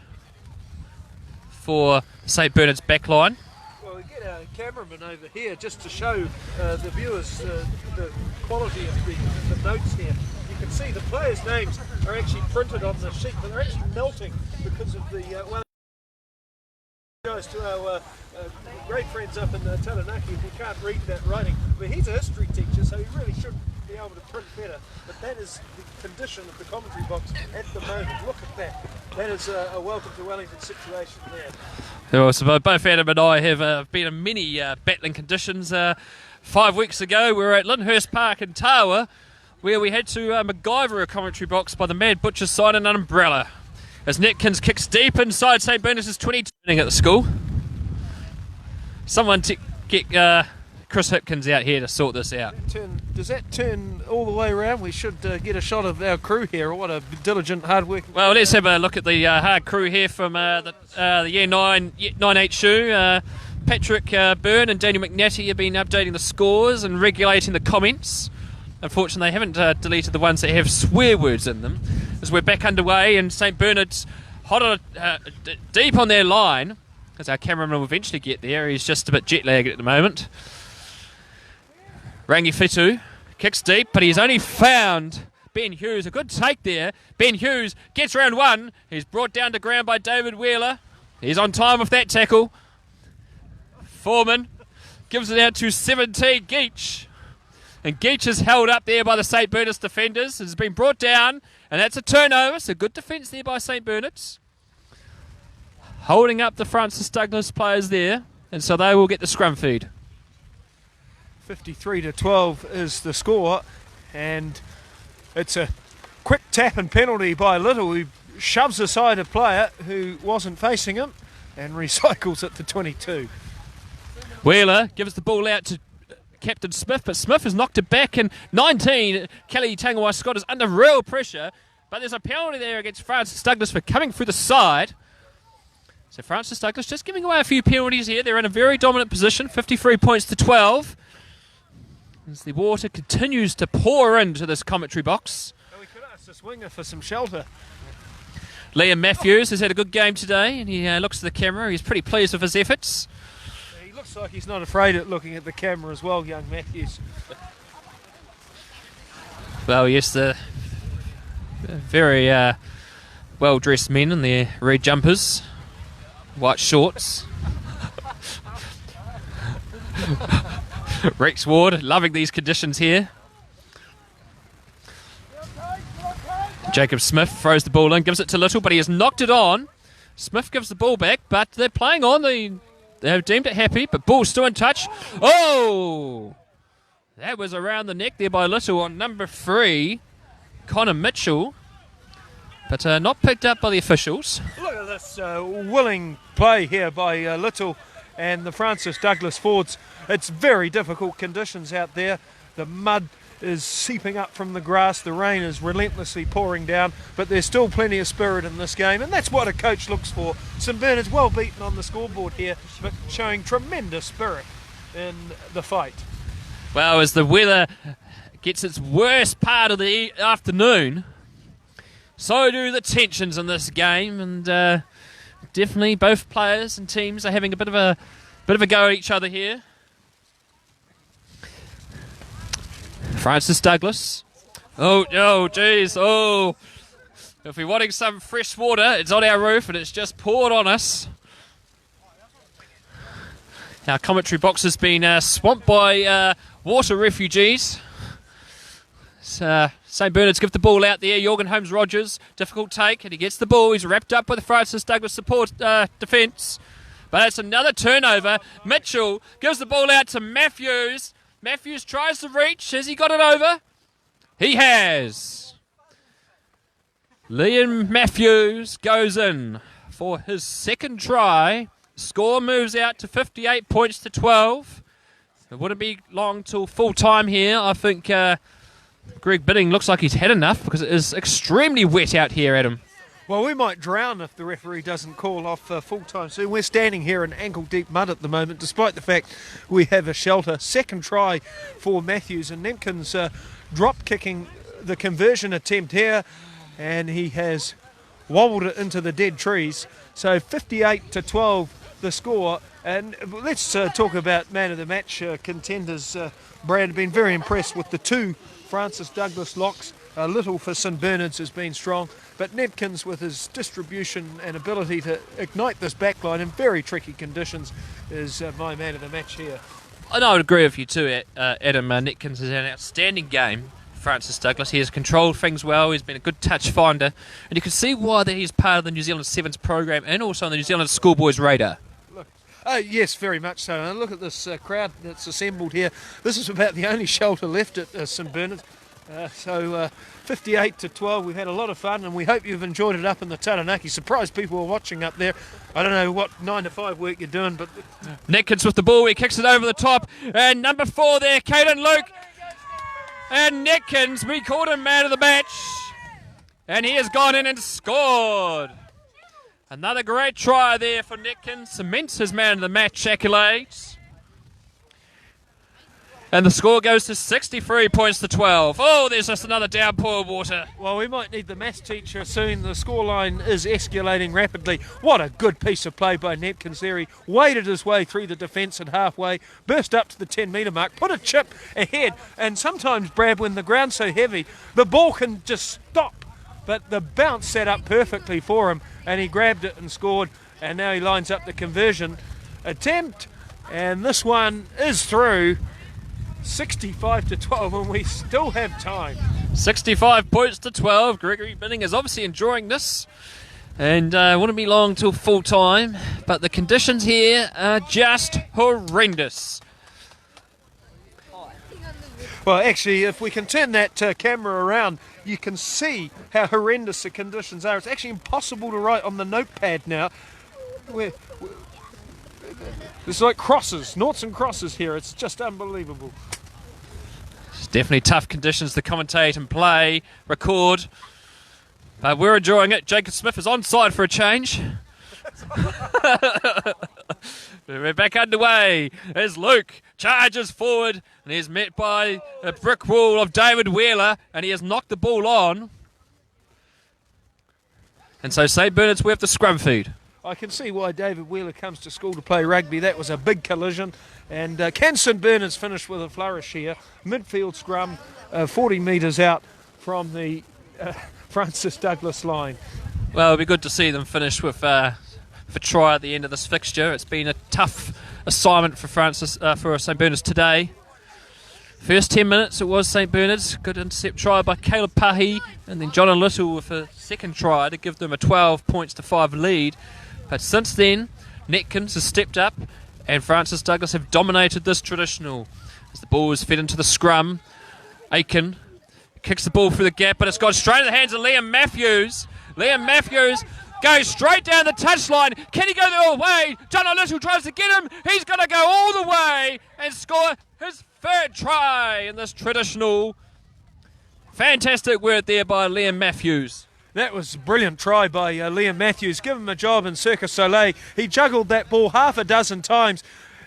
for St Bernard's backline. Well, we get our cameraman over here just to show the viewers the quality of the notes here. You can see the players' names are actually printed on the sheet, but they're actually melting because of the goes to our great friends up in Taranaki who can't read that writing. But he's a history teacher, so he really should be able to print better. But that is the condition of the commentary box at the moment. Look at that. That is a welcome to Wellington situation there. Well, so both Adam and I have been in many battling conditions. 5 weeks ago, we were at Lyndhurst Park in Tawa, where we had to MacGyver a commentary box by the Mad Butcher's side and an umbrella. As Netkins kicks deep inside St Bernard's 22 at the school. Someone get Chris Hipkins out here to sort this out. Does that turn all the way around? We should get a shot of our crew here. What a diligent, hard-working... Well, let's have a look at the hard crew here from the Year 9 shoe. Patrick Byrne and Daniel McNatty have been updating the scores and regulating the comments. Unfortunately, they haven't deleted the ones that have swear words in them. As we're back underway, and St Bernard's deep on their line, as our cameraman will eventually get there. He's just a bit jet-lagged at the moment. Rangi Fitu kicks deep, but he's only found Ben Hughes. A good take there. Ben Hughes gets round one. He's brought down to ground by David Wheeler. He's on time with that tackle. Foreman gives it out to 17, Geach. And Geach is held up there by the St Bernard's defenders. Has been brought down, and that's a turnover. So good defence there by St Bernard's. Holding up the Francis Douglas players there, and so they will get the scrum feed. 53-12 is the score, and it's a quick tap and penalty by Little, who shoves aside a player who wasn't facing him and recycles it to 22. Wheeler gives the ball out to Captain Smith, but Smith has knocked it back, and 19, Kelly Tangawai Scott is under real pressure, but there's a penalty there against Francis Douglas for coming through the side. So Francis Douglas just giving away a few penalties here. They're in a very dominant position, 53 points to 12. As the water continues to pour into this commentary box. We could ask this winger for some shelter. Liam Matthews has had a good game today, and he looks at the camera. He's pretty pleased with his efforts. He looks like he's not afraid of looking at the camera as well, young Matthews. Well, yes, the very well-dressed men in their red jumpers, white shorts. Rex Ward loving these conditions here. Jacob Smith throws the ball in, gives it to Little, but he has knocked it on. Smith gives the ball back, but they're playing on. They have deemed it happy, but ball's still in touch. Oh! That was around the neck there by Little on number 3, Connor Mitchell. But not picked up by the officials. Look at this willing play here by Little and the Francis Douglas Fords. It's very difficult conditions out there. The mud is seeping up from the grass. The rain is relentlessly pouring down. But there's still plenty of spirit in this game. And that's what a coach looks for. St Bernard's well beaten on the scoreboard here, but showing tremendous spirit in the fight. Well, as the weather gets its worst part of the afternoon, so do the tensions in this game, and definitely both players and teams are having a bit of a go at each other here. Francis Douglas. Oh, geez. Oh, if we're wanting some fresh water, it's on our roof and it's just poured on us. Our commentary box has been swamped by water refugees. St Bernard's give the ball out there. Jorgen Holmes-Rogers, difficult take, and he gets the ball. He's wrapped up by the Francis Douglas support defence. But it's another turnover. Mitchell gives the ball out to Matthews. Matthews tries to reach. Has he got it over? He has. Liam Matthews goes in for his second try. Score moves out to 58 points to 12. It wouldn't be long till full time here. I think Greg Bidding looks like he's had enough because it is extremely wet out here, Adam. Well, we might drown if the referee doesn't call off full time soon. We're standing here in ankle-deep mud at the moment, despite the fact we have a shelter. Second try for Matthews, and Nemkins drop-kicking the conversion attempt here, and he has wobbled it into the dead trees. So 58 to 12 the score. And let's talk about man of the match contenders. Brad, been very impressed with the two Francis Douglas locks. Little for St Bernard's has been strong, but Nepkins with his distribution and ability to ignite this backline in very tricky conditions is my man of the match here. And I would agree with you too, Adam. Netkins has had an outstanding game. Francis Douglas, he has controlled things well. He's been a good touch finder, and you can see why that he's part of the New Zealand Sevens program and also on the New Zealand Schoolboys radar. Yes, very much so. And look at this crowd that's assembled here. This is about the only shelter left at St Bernard's. 58 to 12. We've had a lot of fun, and we hope you've enjoyed it up in the Taranaki. Surprised people are watching up there. I don't know what 9 to 5 work you're doing, but Netkins with the ball. He kicks it over the top, and number 4 there, Caden Luke. And Netkins, we called him man of the match, and he has gone in and scored. Another great try there for Netkins, cements his man of the match accolades. And the score goes to 63 points to 12. Oh, there's just another downpour of water. Well, we might need the maths teacher soon. The scoreline is escalating rapidly. What a good piece of play by Netkins there. He waded his way through the defence at halfway, burst up to the 10-metre mark, put a chip ahead. And sometimes, Brad, when the ground's so heavy, the ball can just stop. But the bounce set up perfectly for him, and he grabbed it and scored. And now he lines up the conversion attempt. And this one is through. 65 to 12, and we still have time. 65 points to 12. Gregory Bidding is obviously enjoying this, and wouldn't be long till full time. But the conditions here are just horrendous. Well, actually, if we can turn that camera around, you can see how horrendous the conditions are. It's actually impossible to write on the notepad now. It's like crosses, noughts and crosses here. It's just unbelievable. It's definitely tough conditions to commentate and play, record. But we're enjoying it. Jacob Smith is onside for a change. We're back underway as Luke charges forward and he's met by a brick wall of David Wheeler, and he has knocked the ball on. And so St Bernard's we have the scrum feed. I can see why David Wheeler comes to school to play rugby. That was a big collision. And can St Bernard's finish with a flourish here? Midfield scrum, 40 metres out from the Francis Douglas line. Well, it'll be good to see them finish with a try at the end of this fixture. It's been a tough assignment for St Bernard's today. First 10 minutes it was St Bernard's. Good intercept try by Caleb Pahi, and then John Little with a second try to give them a 12 points to 5 lead. But since then, Netkins has stepped up, and Francis Douglas have dominated this traditional. As the ball is fed into the scrum, Aiken kicks the ball through the gap, but it's gone straight in the hands of Liam Matthews. Liam Matthews goes straight down the touchline. Can he go the whole way? John O'Little tries to get him. He's going to go all the way and score his third try in this traditional. Fantastic work there by Liam Matthews. That was a brilliant try by Liam Matthews. Give him a job in Cirque du Soleil. He juggled that ball half a dozen times.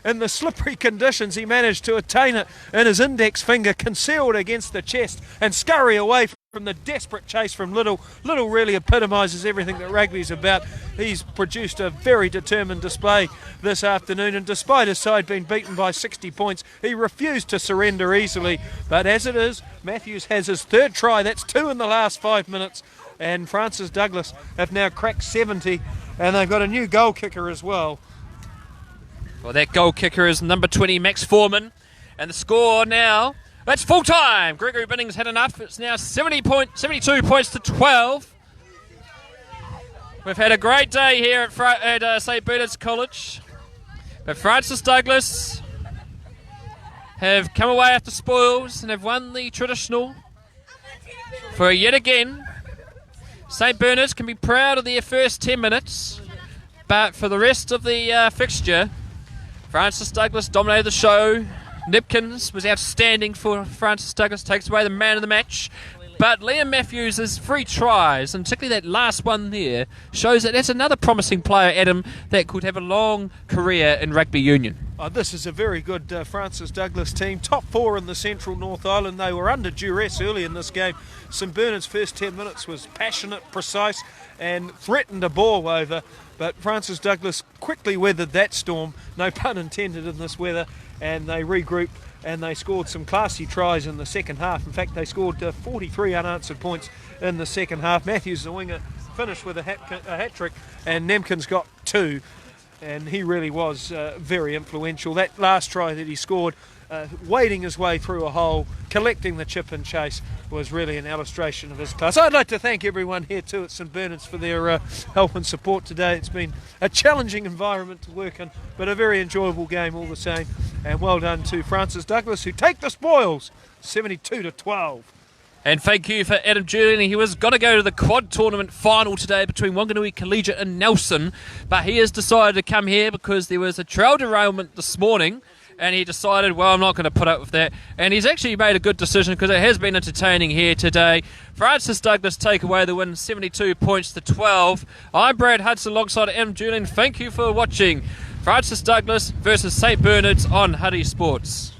In the slippery conditions, he managed to attain it in his index finger, concealed against the chest, and scurry away from the desperate chase from Little. Little really epitomises everything that rugby's about. He's produced a very determined display this afternoon, and despite his side being beaten by 60 points, he refused to surrender easily. But as it is, Matthews has his third try. That's 2 in the last 5 minutes, and Francis Douglas have now cracked 70, and they've got a new goal kicker as well. Well, that goal kicker is number 20, Max Foreman. And the score now, that's full time. Gregory Binning's had enough. It's now 72 points to 12. We've had a great day here at St. Bernard's College. But Francis Douglas have come away after spoils and have won the traditional for yet again. St. Bernard's can be proud of their first 10 minutes. But for the rest of the fixture, Francis Douglas dominated the show. Nipkins was outstanding for Francis Douglas, takes away the man of the match. But Liam Matthews' 3 tries, and particularly that last one there, shows that that's another promising player, Adam, that could have a long career in rugby union. This is a very good Francis Douglas team. Top 4 in the Central North Island. They were under duress early in this game. St. Bernard's first 10 minutes was passionate, precise, and threatened a ball over. But Francis Douglas quickly weathered that storm, no pun intended in this weather, and they regrouped and they scored some classy tries in the second half. In fact, they scored 43 unanswered points in the second half. Matthews, the winger, finished with a hat-trick, and Nemkins got 2, and he really was very influential. That last try that he scored, wading his way through a hole, collecting the chip and chase, was really an illustration of his class. I'd like to thank everyone here too at St. Bernard's for their help and support today. It's been a challenging environment to work in, but a very enjoyable game all the same. And well done to Francis Douglas, who take the spoils, 72-12. And thank you for Adam Julian. He was going to go to the quad tournament final today between Wanganui Collegiate and Nelson, but he has decided to come here because there was a trail derailment this morning, and he decided, well, I'm not going to put up with that. And he's actually made a good decision because it has been entertaining here today. Francis Douglas take away the win, 72 points to 12. I'm Brad Hudson alongside Adam Julian. Thank you for watching Francis Douglas versus St. Bernard's on Huddy Sports.